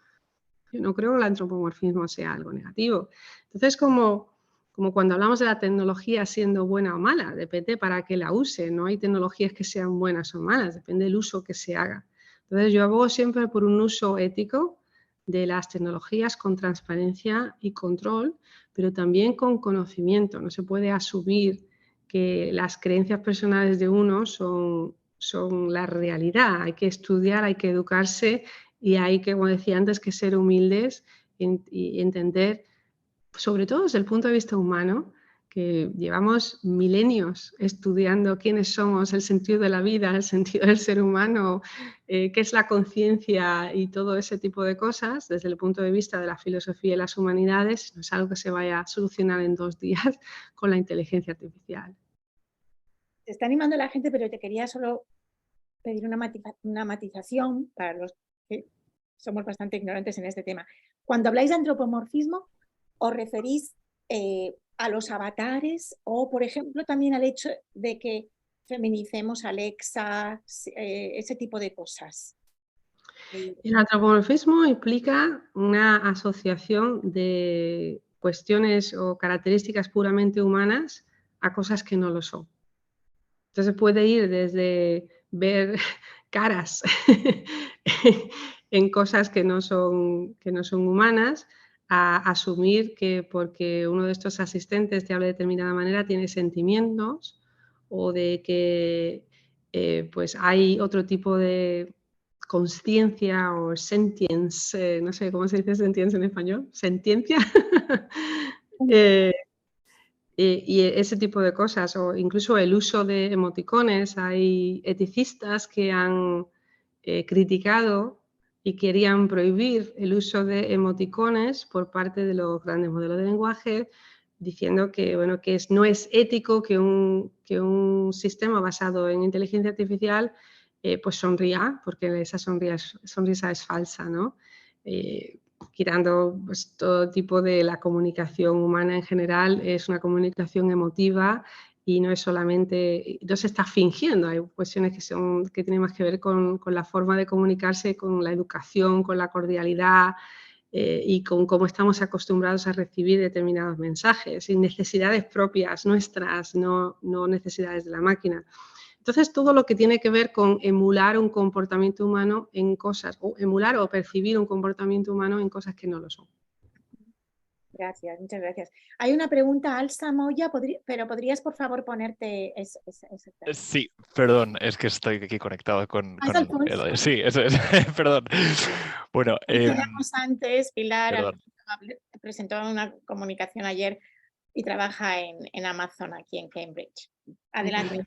yo no creo que el antropomorfismo sea algo negativo. Entonces, como cuando hablamos de la tecnología siendo buena o mala, depende para qué la use, no hay tecnologías que sean buenas o malas, depende del uso que se haga. Entonces, yo abogo siempre por un uso ético de las tecnologías con transparencia y control, pero también con conocimiento. No se puede asumir que las creencias personales de uno son la realidad. Hay que estudiar, hay que educarse y hay que, como decía antes, que ser humildes y entender, sobre todo desde el punto de vista humano, que llevamos milenios estudiando quiénes somos, el sentido de la vida, el sentido del ser humano, qué es la conciencia y todo ese tipo de cosas, desde el punto de vista de la filosofía y las humanidades, no es algo que se vaya a solucionar en 2 días con la inteligencia artificial. Te está animando la gente, pero te quería solo pedir una matización para los que somos bastante ignorantes en este tema. Cuando habláis de antropomorfismo, ¿os referís a los avatares o, por ejemplo, también al hecho de que feminicemos a Alexa, ese tipo de cosas? El antropomorfismo implica una asociación de cuestiones o características puramente humanas a cosas que no lo son. Entonces puede ir desde ver caras en cosas que no son humanas, a asumir que porque uno de estos asistentes te habla de determinada manera tiene sentimientos, o de que pues hay otro tipo de consciencia o sentience, no sé cómo se dice sentience en español, sentiencia. eh, y ese tipo de cosas, o incluso el uso de emoticones. Hay eticistas que han criticado y querían prohibir el uso de emoticones por parte de los grandes modelos de lenguaje, diciendo que, bueno, que no es ético que un sistema basado en inteligencia artificial pues sonría, porque esa sonrisa es falsa, ¿no? Quitando pues, todo tipo de la comunicación humana en general, es una comunicación emotiva y no es solamente, no se está fingiendo, hay cuestiones que tienen más que ver con la forma de comunicarse, con la educación, con la cordialidad y con cómo estamos acostumbrados a recibir determinados mensajes y necesidades propias nuestras, no necesidades de la máquina. Entonces, todo lo que tiene que ver con emular un comportamiento humano en cosas, o emular o percibir un comportamiento humano en cosas que no lo son. Gracias, muchas gracias. Hay una pregunta, Alsa Moya, pero ¿podrías por favor ponerte ese tema? Sí, perdón, es que estoy aquí conectado Es Alfonso. Sí, eso es, perdón. Bueno, Mencionamos antes, Pilar perdón. presentó una comunicación ayer y trabaja en Amazon aquí en Cambridge. Adelante.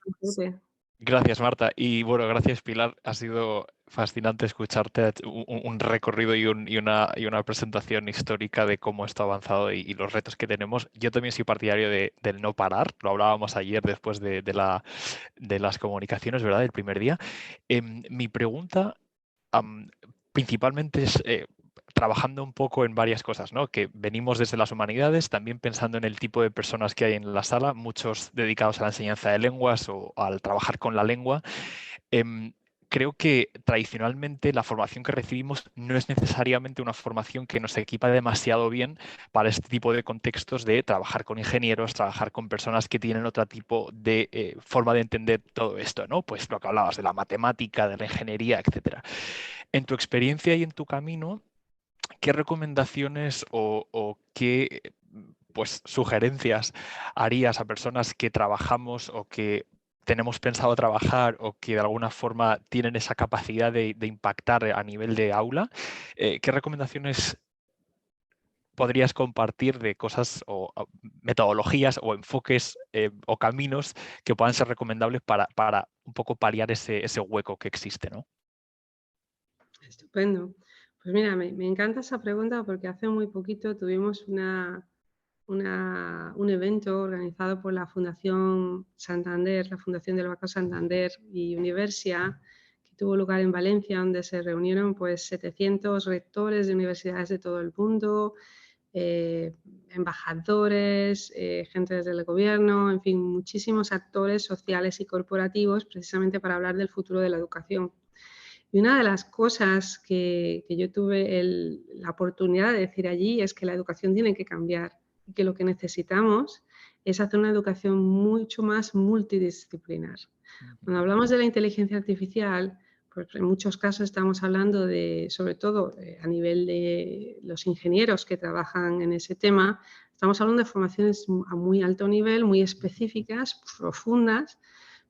Gracias, Marta. Y bueno, gracias, Pilar. Ha sido fascinante escucharte un recorrido y una presentación histórica de cómo esto ha avanzado y los retos que tenemos. Yo también soy partidario del no parar. Lo hablábamos ayer después de las comunicaciones, ¿verdad? El primer día. Mi pregunta principalmente es trabajando un poco en varias cosas, ¿no? Que venimos desde las humanidades, también pensando en el tipo de personas que hay en la sala, muchos dedicados a la enseñanza de lenguas o al trabajar con la lengua. Creo que tradicionalmente la formación que recibimos no es necesariamente una formación que nos equipa demasiado bien para este tipo de contextos de trabajar con ingenieros, trabajar con personas que tienen otro tipo de forma de entender todo esto, ¿no? Pues lo que hablabas de la matemática, de la ingeniería, etcétera. En tu experiencia y en tu camino, ¿qué recomendaciones o qué pues, sugerencias harías a personas que trabajamos o que tenemos pensado trabajar o que de alguna forma tienen esa capacidad de impactar a nivel de aula? ¿Qué recomendaciones podrías compartir de cosas o metodologías o enfoques o caminos que puedan ser recomendables para un poco paliar ese hueco que existe, ¿no? Estupendo. Pues mira, me encanta esa pregunta porque hace muy poquito tuvimos un evento organizado por la Fundación Santander, la Fundación del Banco Santander y Universia, que tuvo lugar en Valencia, donde se reunieron pues 700 rectores de universidades de todo el mundo, embajadores, gente desde el gobierno, en fin, muchísimos actores sociales y corporativos precisamente para hablar del futuro de la educación. Y una de las cosas que yo tuve la oportunidad de decir allí es que la educación tiene que cambiar y que lo que necesitamos es hacer una educación mucho más multidisciplinar. Cuando hablamos de la inteligencia artificial, pues en muchos casos estamos hablando de, sobre todo a nivel de los ingenieros que trabajan en ese tema, estamos hablando de formaciones a muy alto nivel, muy específicas, profundas,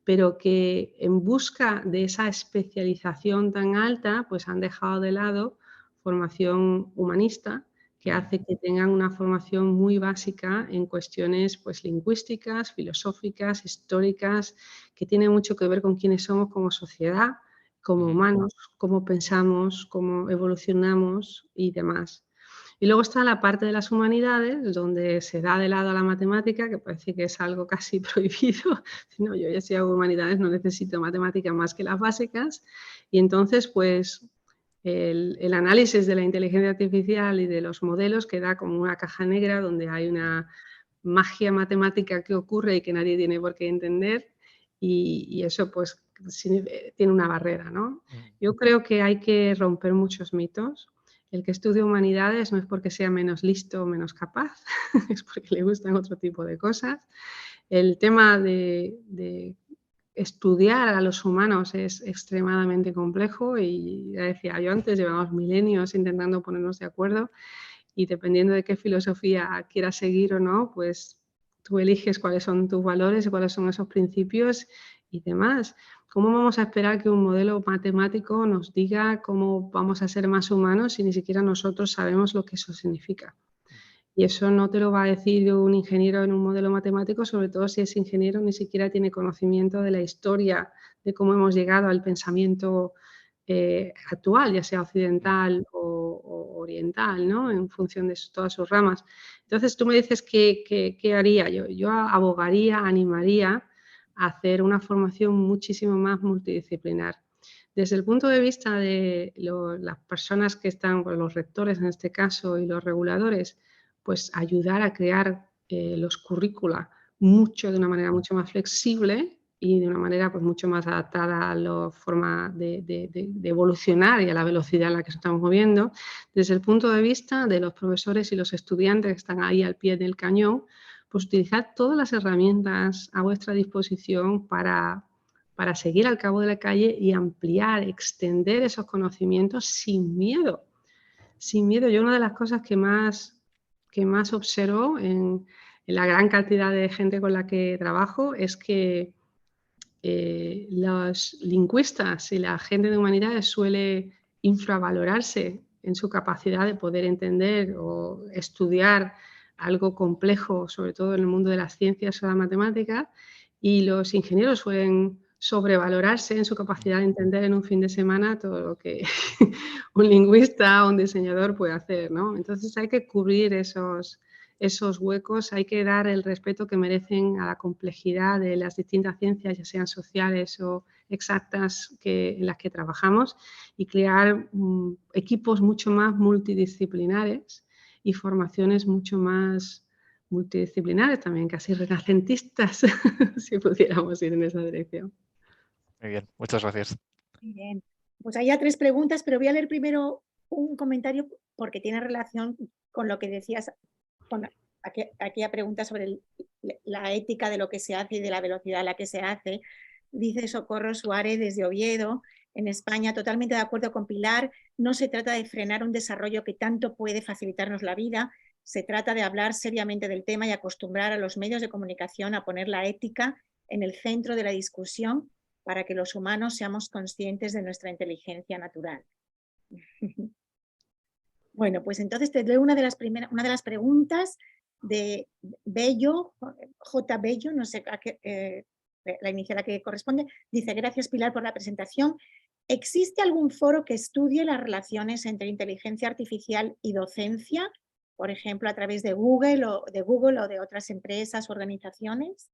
pero que en busca de esa especialización tan alta, pues han dejado de lado formación humanista, que hace que tengan una formación muy básica en cuestiones pues, lingüísticas, filosóficas, históricas, que tienen mucho que ver con quiénes somos como sociedad, como humanos, cómo pensamos, cómo evolucionamos y demás. Y luego está la parte de las humanidades, donde se da de lado a la matemática, que parece que es algo casi prohibido. No, yo ya si hago humanidades no necesito matemáticas más que las básicas. Y entonces, pues, el análisis de la inteligencia artificial y de los modelos queda como una caja negra donde hay una magia matemática que ocurre y que nadie tiene por qué entender. Y eso, pues, tiene una barrera, ¿no? Yo creo que hay que romper muchos mitos. El que estudia humanidades no es porque sea menos listo o menos capaz, es porque le gustan otro tipo de cosas. El tema de estudiar a los humanos es extremadamente complejo y ya decía yo antes, llevamos milenios intentando ponernos de acuerdo y dependiendo de qué filosofía quieras seguir o no, pues tú eliges cuáles son tus valores y cuáles son esos principios y demás. ¿Cómo vamos a esperar que un modelo matemático nos diga cómo vamos a ser más humanos si ni siquiera nosotros sabemos lo que eso significa? Y eso no te lo va a decir un ingeniero en un modelo matemático, sobre todo si ese ingeniero ni siquiera tiene conocimiento de la historia, de cómo hemos llegado al pensamiento actual, ya sea occidental o oriental, ¿no? En función de todas sus ramas. Entonces, tú me dices qué haría. Yo abogaría, animaría a hacer una formación muchísimo más multidisciplinar. Desde el punto de vista de las personas que están, pues, los rectores en este caso y los reguladores, pues ayudar a crear los currícula de una manera mucho más flexible y de una manera pues, mucho más adaptada a la forma de evolucionar y a la velocidad en la que nos estamos moviendo. Desde el punto de vista de los profesores y los estudiantes que están ahí al pie del cañón, pues utilizad todas las herramientas a vuestra disposición para seguir al cabo de la calle y ampliar, extender esos conocimientos sin miedo. Sin miedo. Yo una de las cosas que más observo en la gran cantidad de gente con la que trabajo es que los lingüistas y la gente de humanidades suele infravalorarse en su capacidad de poder entender o estudiar algo complejo, sobre todo en el mundo de las ciencias o la matemática, y los ingenieros suelen sobrevalorarse en su capacidad de entender en un fin de semana todo lo que un lingüista o un diseñador puede hacer, ¿no? Entonces hay que cubrir esos huecos, hay que dar el respeto que merecen a la complejidad de las distintas ciencias, ya sean sociales o exactas en las que trabajamos, y crear equipos mucho más multidisciplinares y formaciones mucho más multidisciplinares también, casi renacentistas, si pudiéramos ir en esa dirección. Muy bien, muchas gracias. Muy bien. Pues hay ya 3 preguntas, pero voy a leer primero un comentario porque tiene relación con lo que decías, con aquella pregunta sobre la ética de lo que se hace y de la velocidad a la que se hace. Dice Socorro Suárez desde Oviedo, en España, totalmente de acuerdo con Pilar, no se trata de frenar un desarrollo que tanto puede facilitarnos la vida, se trata de hablar seriamente del tema y acostumbrar a los medios de comunicación a poner la ética en el centro de la discusión para que los humanos seamos conscientes de nuestra inteligencia natural. Bueno, pues entonces te doy una de las preguntas de Bello, J. Bello, no sé la inicial a que corresponde. Dice, gracias Pilar por la presentación. ¿Existe algún foro que estudie las relaciones entre inteligencia artificial y docencia? Por ejemplo, a través de Google o de otras empresas o organizaciones.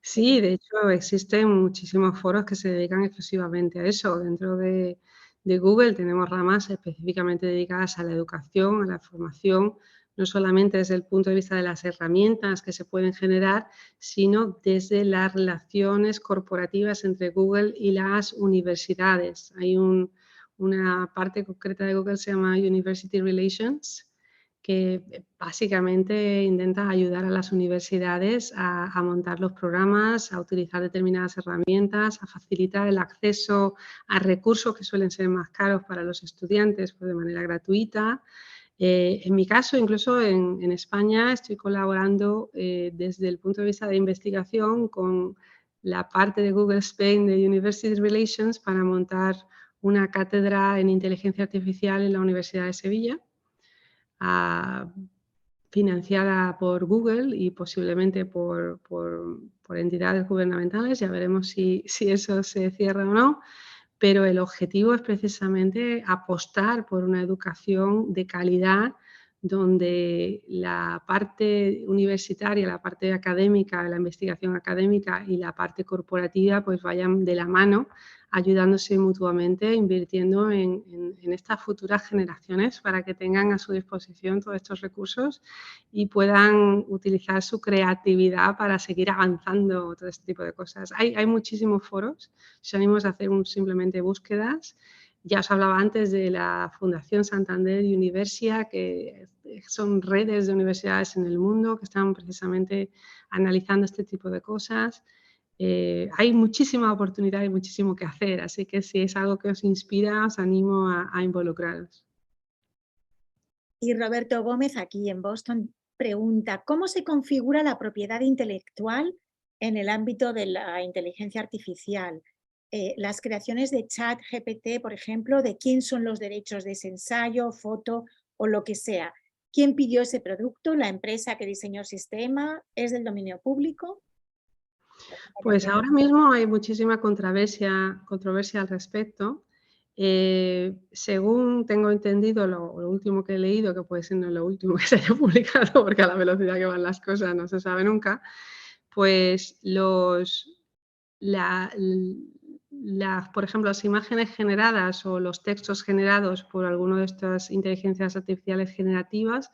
Sí, de hecho existen muchísimos foros que se dedican exclusivamente a eso. Dentro de Google tenemos ramas específicamente dedicadas a la educación, a la formación, no solamente desde el punto de vista de las herramientas que se pueden generar, sino desde las relaciones corporativas entre Google y las universidades. Hay una parte concreta de Google que se llama University Relations, que básicamente intenta ayudar a las universidades a montar los programas, a utilizar determinadas herramientas, a facilitar el acceso a recursos que suelen ser más caros para los estudiantes pues de manera gratuita. En mi caso, incluso en España, estoy colaborando desde el punto de vista de investigación con la parte de Google Spain de University Relations para montar una cátedra en inteligencia artificial en la Universidad de Sevilla, financiada por Google y posiblemente por entidades gubernamentales. Ya veremos si eso se cierra o no, pero el objetivo es precisamente apostar por una educación de calidad donde la parte universitaria, la parte académica, la investigación académica y la parte corporativa pues vayan de la mano, ayudándose mutuamente, invirtiendo en estas futuras generaciones para que tengan a su disposición todos estos recursos y puedan utilizar su creatividad para seguir avanzando todo este tipo de cosas. Hay muchísimos foros, os animo a hacer simplemente búsquedas. Ya os hablaba antes de la Fundación Santander Universia, que son redes de universidades en el mundo que están precisamente analizando este tipo de cosas. Hay muchísima oportunidad y muchísimo que hacer, así que si es algo que os inspira, os animo a involucraros. Y Roberto Gómez, aquí en Boston, pregunta, ¿cómo se configura la propiedad intelectual en el ámbito de la inteligencia artificial? Las creaciones de ChatGPT, por ejemplo, ¿de quién son los derechos de ese ensayo, foto o lo que sea? ¿Quién pidió ese producto? ¿La empresa que diseñó el sistema? ¿Es del dominio público? Pues ahora mismo hay muchísima controversia al respecto. Según tengo entendido, lo último que he leído, que puede ser no lo último que se haya publicado, porque a la velocidad que van las cosas no se sabe nunca, pues por ejemplo, las imágenes generadas o los textos generados por alguna de estas inteligencias artificiales generativas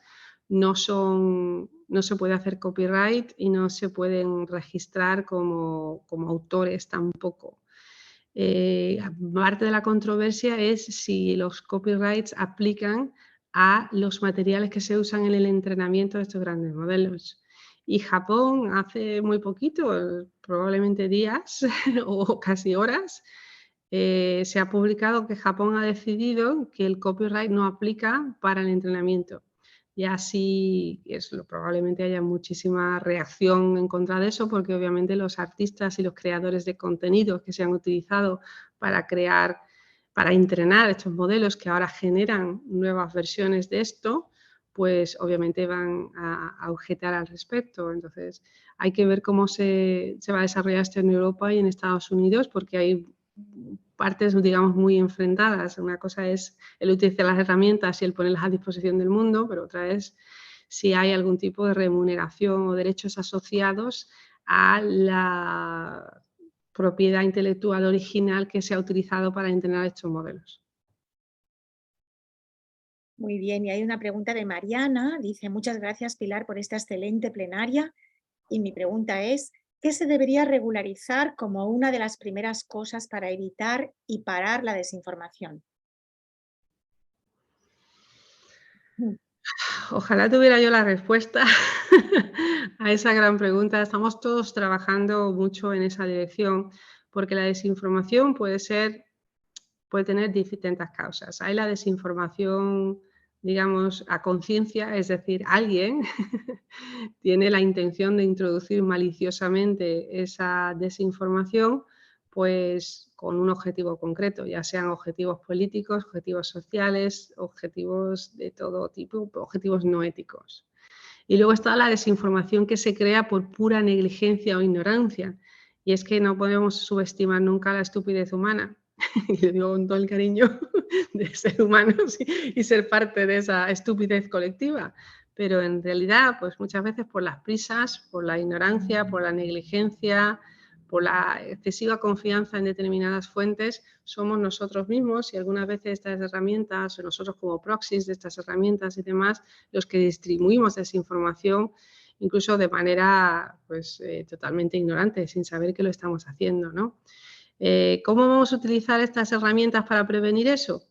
no se puede hacer copyright y no se pueden registrar como autores tampoco. Parte de la controversia es si los copyrights aplican a los materiales que se usan en el entrenamiento de estos grandes modelos. Y Japón hace muy poquito, probablemente días o casi horas, se ha publicado que Japón ha decidido que el copyright no aplica para el entrenamiento. Y así probablemente haya muchísima reacción en contra de eso, porque obviamente los artistas y los creadores de contenidos que se han utilizado para entrenar estos modelos que ahora generan nuevas versiones de esto, pues obviamente van a objetar al respecto. Entonces hay que ver cómo se va a desarrollar esto en Europa y en Estados Unidos, porque hay partes, digamos, muy enfrentadas. Una cosa es el utilizar las herramientas y el ponerlas a disposición del mundo, pero otra es si hay algún tipo de remuneración o derechos asociados a la propiedad intelectual original que se ha utilizado para entrenar estos modelos. Muy bien, y hay una pregunta de Mariana. Dice, muchas gracias, Pilar, por esta excelente plenaria. Y mi pregunta es, ¿qué se debería regularizar como una de las primeras cosas para evitar y parar la desinformación? Ojalá tuviera yo la respuesta a esa gran pregunta. Estamos todos trabajando mucho en esa dirección, porque la desinformación puede tener distintas causas. Hay la desinformación, digamos, a conciencia, es decir, alguien tiene la intención de introducir maliciosamente esa desinformación, pues con un objetivo concreto, ya sean objetivos políticos, objetivos sociales, objetivos de todo tipo, objetivos no éticos. Y luego está la desinformación que se crea por pura negligencia o ignorancia. Y es que no podemos subestimar nunca la estupidez humana. Y le digo con todo el cariño de ser humanos y ser parte de esa estupidez colectiva. Pero en realidad, pues muchas veces por las prisas, por la ignorancia, por la negligencia, por la excesiva confianza en determinadas fuentes, somos nosotros mismos y algunas veces estas herramientas, o nosotros como proxies de estas herramientas y demás, los que distribuimos desinformación, incluso de manera pues, totalmente ignorante, sin saber que lo estamos haciendo, ¿no? ¿Cómo vamos a utilizar estas herramientas para prevenir eso?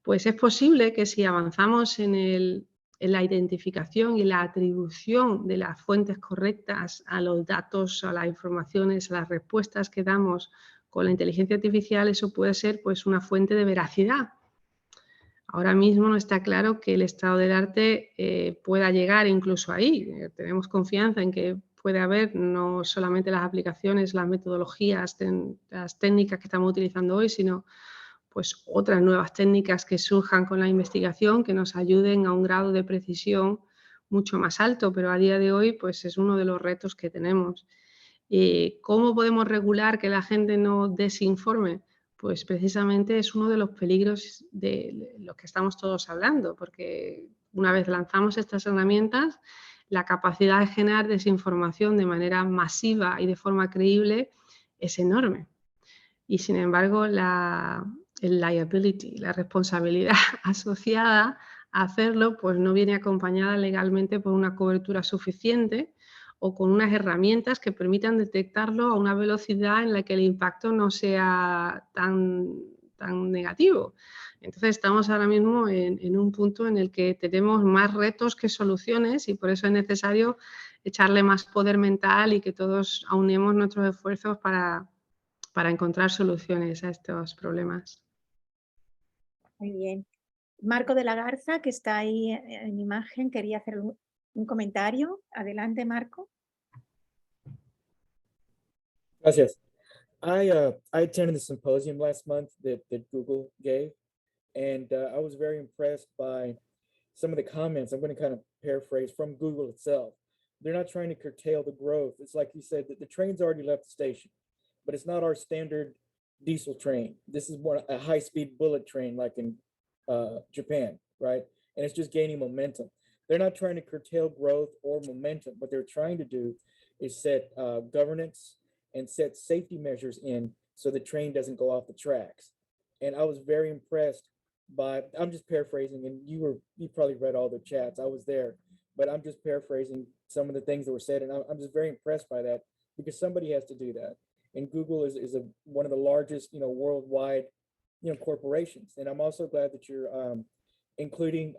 Pues es posible que si avanzamos en la identificación y la atribución de las fuentes correctas a los datos, a las informaciones, a las respuestas que damos con la inteligencia artificial, eso puede ser pues, una fuente de veracidad. Ahora mismo no está claro que el estado del arte pueda llegar incluso ahí. Tenemos confianza en que puede haber no solamente las aplicaciones, las metodologías, las técnicas que estamos utilizando hoy, sino pues otras nuevas técnicas que surjan con la investigación que nos ayuden a un grado de precisión mucho más alto, pero a día de hoy pues es uno de los retos que tenemos. ¿Cómo podemos regular que la gente no desinforme? Pues precisamente es uno de los peligros de los que estamos todos hablando, porque una vez lanzamos estas herramientas, la capacidad de generar desinformación de manera masiva y de forma creíble es enorme. Y sin embargo, el liability, la responsabilidad asociada a hacerlo, pues no viene acompañada legalmente por una cobertura suficiente o con unas herramientas que permitan detectarlo a una velocidad en la que el impacto no sea tan negativo. Entonces estamos ahora mismo en un punto en el que tenemos más retos que soluciones y por eso es necesario echarle más poder mental y que todos aunemos nuestros esfuerzos para encontrar soluciones a estos problemas. Muy bien. Marco de la Garza, que está ahí en imagen, quería hacer un comentario. Adelante, Marco. Gracias. I attended the symposium last month that Google gave, and I was very impressed by some of the comments. I'm going to kind of paraphrase from Google itself. They're not trying to curtail the growth. It's like you said, that the train's already left the station, but it's not our standard diesel train. This is more a high-speed bullet train like in Japan, right? And it's just gaining momentum. They're not trying to curtail growth or momentum. What they're trying to do is set governance and set safety measures in so the train doesn't go off the tracks. And I was very impressed by, I'm just paraphrasing, and you probably read all the chats. I was there. but I'm just paraphrasing some of the things that were said. And I'm just very impressed by that because somebody has to do that. And Google is one of the largest, worldwide, corporations. And I'm also glad that you're including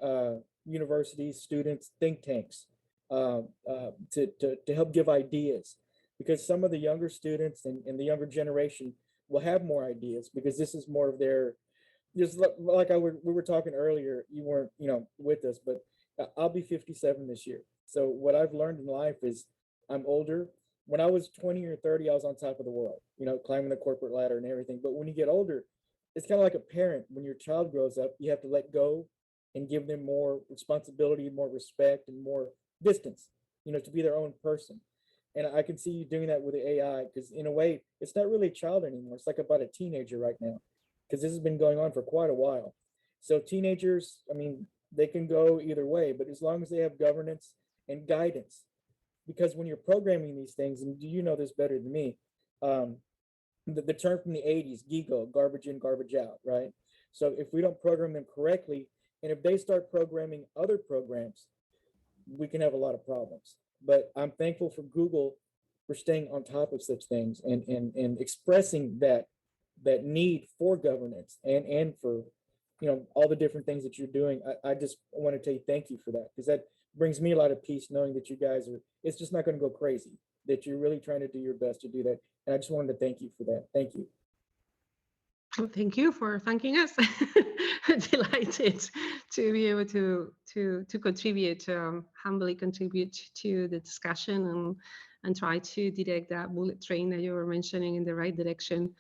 universities, students, think tanks to help give ideas, because some of the younger students and the younger generation will have more ideas because this is more of their, just like we were talking earlier, you weren't, with us, but I'll be 57 this year. So what I've learned in life is I'm older. When I was 20 or 30, I was on top of the world, climbing the corporate ladder and everything. But when you get older, it's kind of like a parent. When your child grows up, you have to let go and give them more responsibility, more respect, and more distance, to be their own person. And I can see you doing that with the AI, because in a way, it's not really a child anymore. It's like about a teenager right now, because this has been going on for quite a while. So teenagers, they can go either way, but as long as they have governance and guidance, because when you're programming these things, and you know this better than me, the term from the 80s, GIGO, garbage in, garbage out, right? So if we don't program them correctly, and if they start programming other programs, we can have a lot of problems. But I'm thankful for Google for staying on top of such things and expressing that need for governance and for all the different things that you're doing. I just want to tell you thank you for that, because that brings me a lot of peace knowing that you guys are, it's just not going to go crazy, that you're really trying to do your best to do that. And I just wanted to thank you for that. Thank you. Well, thank you for thanking us. Delighted to be able to contribute, humbly contribute to the discussion and try to direct that bullet train that you were mentioning in the right direction.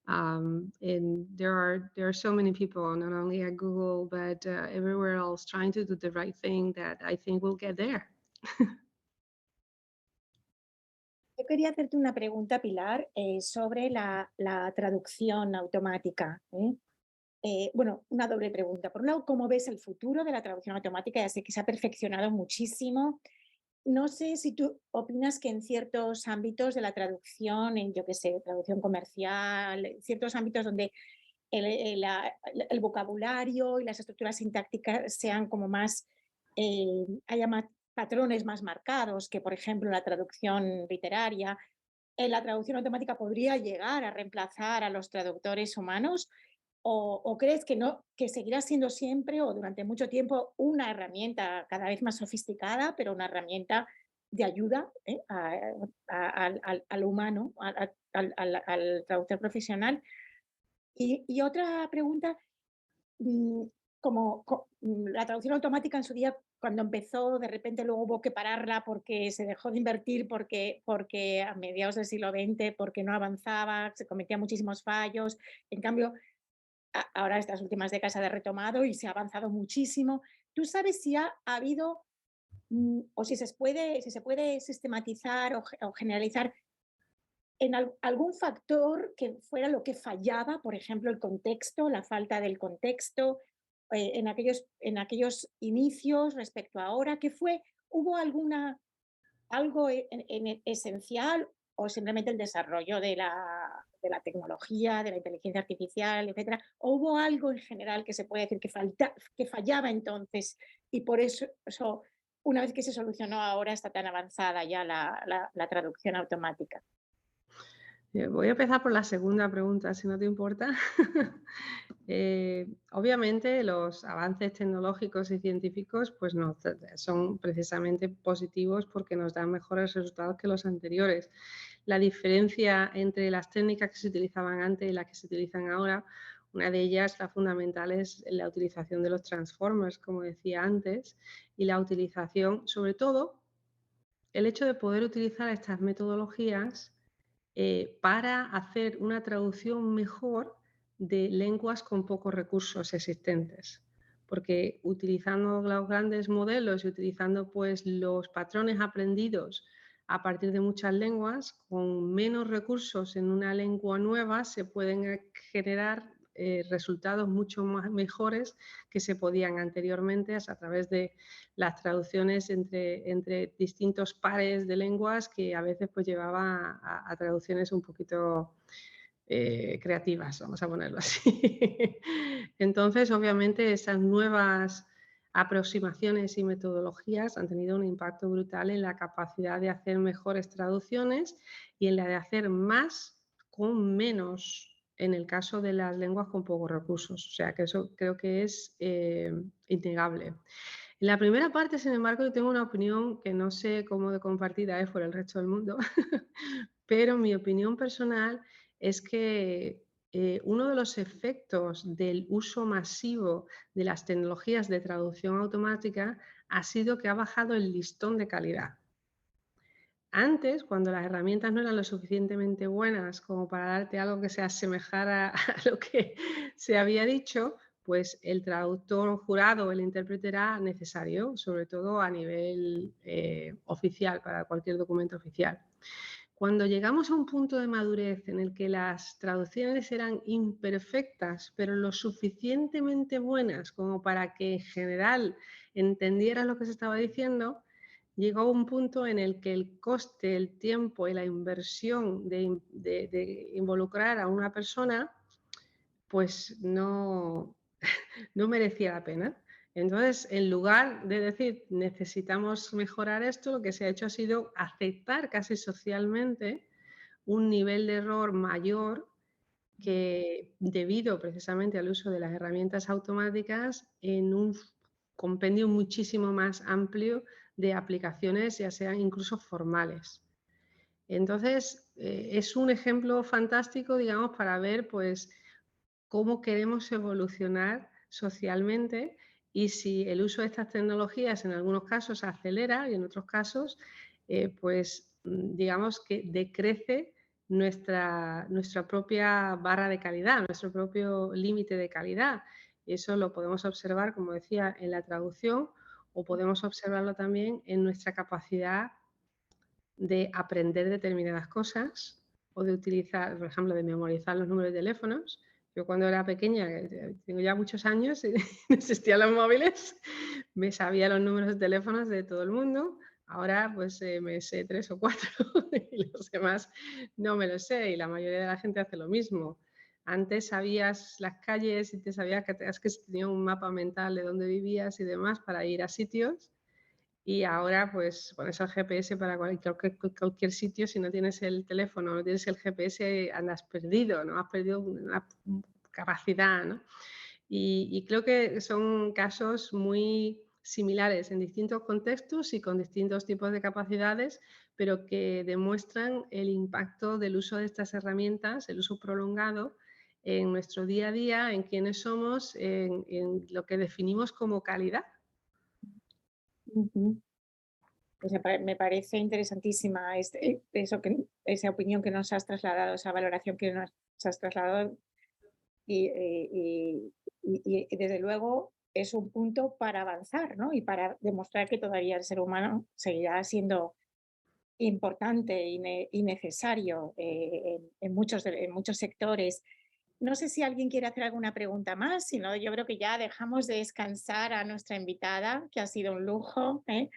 And there are so many people, not only at Google, but everywhere else, trying to do the right thing, that I think we'll get there. Yo quería hacerte una pregunta, Pilar, sobre la traducción automática. Bueno, una doble pregunta. Por un lado, ¿cómo ves el futuro de la traducción automática? Ya sé que se ha perfeccionado muchísimo. No sé si tú opinas que en ciertos ámbitos de la traducción, en, yo qué sé, traducción comercial, en ciertos ámbitos donde el vocabulario y las estructuras sintácticas sean como más, haya más patrones más marcados que, por ejemplo, la traducción literaria, ¿la traducción automática podría llegar a reemplazar a los traductores humanos? ¿O crees que no, que seguirá siendo siempre o durante mucho tiempo una herramienta cada vez más sofisticada, pero una herramienta de ayuda al humano, al traductor profesional? Y otra pregunta, la traducción automática en su día, cuando empezó, de repente luego hubo que pararla porque se dejó de invertir, porque a mediados del siglo XX, porque no avanzaba, se cometían muchísimos fallos. En cambio, ahora estas últimas décadas se ha retomado y se ha avanzado muchísimo. ¿Tú sabes si ha habido o si se puede sistematizar o generalizar en algún factor que fuera lo que fallaba, por ejemplo, el contexto, la falta del contexto, en aquellos inicios respecto a ahora? ¿Qué fue? ¿Hubo algo esencial o simplemente el desarrollo de la tecnología, de la inteligencia artificial, etcétera? ¿O hubo algo en general que se puede decir que fallaba entonces y por eso una vez que se solucionó ahora está tan avanzada ya la traducción automática? Voy a empezar por la segunda pregunta, si no te importa. Obviamente los avances tecnológicos y científicos pues son precisamente positivos porque nos dan mejores resultados que los anteriores. La diferencia entre las técnicas que se utilizaban antes y las que se utilizan ahora, una de ellas, la fundamental, es la utilización de los transformers, como decía antes, y la utilización, sobre todo, el hecho de poder utilizar estas metodologías para hacer una traducción mejor de lenguas con pocos recursos existentes. Porque utilizando los grandes modelos y utilizando pues los patrones aprendidos a partir de muchas lenguas, con menos recursos en una lengua nueva se pueden generar resultados mucho más mejores que se podían anteriormente a través de las traducciones entre distintos pares de lenguas, que a veces pues llevaba a traducciones un poquito creativas, vamos a ponerlo así. Entonces, obviamente, esas nuevas aproximaciones y metodologías han tenido un impacto brutal en la capacidad de hacer mejores traducciones y en la de hacer más con menos en el caso de las lenguas con pocos recursos. O sea, que eso creo que es innegable. En la primera parte, sin embargo, yo tengo una opinión que no sé cómo de compartida es por el resto del mundo, pero mi opinión personal es que uno de los efectos del uso masivo de las tecnologías de traducción automática ha sido que ha bajado el listón de calidad. Antes, cuando las herramientas no eran lo suficientemente buenas como para darte algo que se asemejara a lo que se había dicho, pues el traductor jurado o el intérprete era necesario, sobre todo a nivel oficial, para cualquier documento oficial. Cuando llegamos a un punto de madurez en el que las traducciones eran imperfectas, pero lo suficientemente buenas como para que en general entendieras lo que se estaba diciendo, llegó un punto en el que el coste, el tiempo y la inversión de involucrar a una persona, pues no merecía la pena. Entonces, en lugar de decir necesitamos mejorar esto, lo que se ha hecho ha sido aceptar casi socialmente un nivel de error mayor que, debido precisamente al uso de las herramientas automáticas, en un compendio muchísimo más amplio de aplicaciones, ya sean incluso formales. Entonces, es un ejemplo fantástico, digamos, para ver pues cómo queremos evolucionar socialmente y si el uso de estas tecnologías en algunos casos acelera y en otros casos, pues digamos que decrece nuestra propia barra de calidad, nuestro propio límite de calidad. Eso lo podemos observar, como decía, en la traducción o podemos observarlo también en nuestra capacidad de aprender determinadas cosas o de utilizar, por ejemplo, de memorizar los números de teléfonos. Yo cuando era pequeña, tengo ya muchos años, no existían los móviles, me sabía los números de teléfonos de todo el mundo. Ahora pues me sé 3 o 4 y los demás no me los sé y la mayoría de la gente hace lo mismo. Antes sabías las calles y te sabías que tenía un mapa mental de dónde vivías y demás para ir a sitios. Y ahora pues pones el GPS para cualquier sitio, si no tienes el teléfono, no tienes el GPS, andas perdido, ¿no? Has perdido una capacidad, ¿no? Y creo que son casos muy similares en distintos contextos y con distintos tipos de capacidades, pero que demuestran el impacto del uso de estas herramientas, el uso prolongado en nuestro día a día, en quiénes somos, en lo que definimos como calidad. Pues me parece interesantísima esa opinión que nos has trasladado, esa valoración que nos has trasladado y desde luego es un punto para avanzar, ¿no? Y para demostrar que todavía el ser humano seguirá siendo importante y necesario en muchos sectores. No sé si alguien quiere hacer alguna pregunta más, si no, yo creo que ya dejamos de descansar a nuestra invitada, que ha sido un lujo, ¿eh?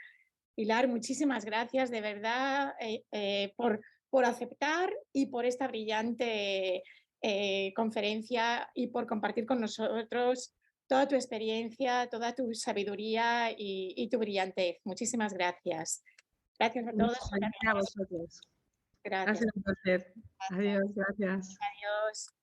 Pilar, muchísimas gracias de verdad por aceptar y por esta brillante conferencia y por compartir con nosotros toda tu experiencia, toda tu sabiduría y tu brillantez. Muchísimas gracias. Gracias a todos. Gracias a vosotros. Gracias. Ha sido un placer. Adiós, gracias. Adiós.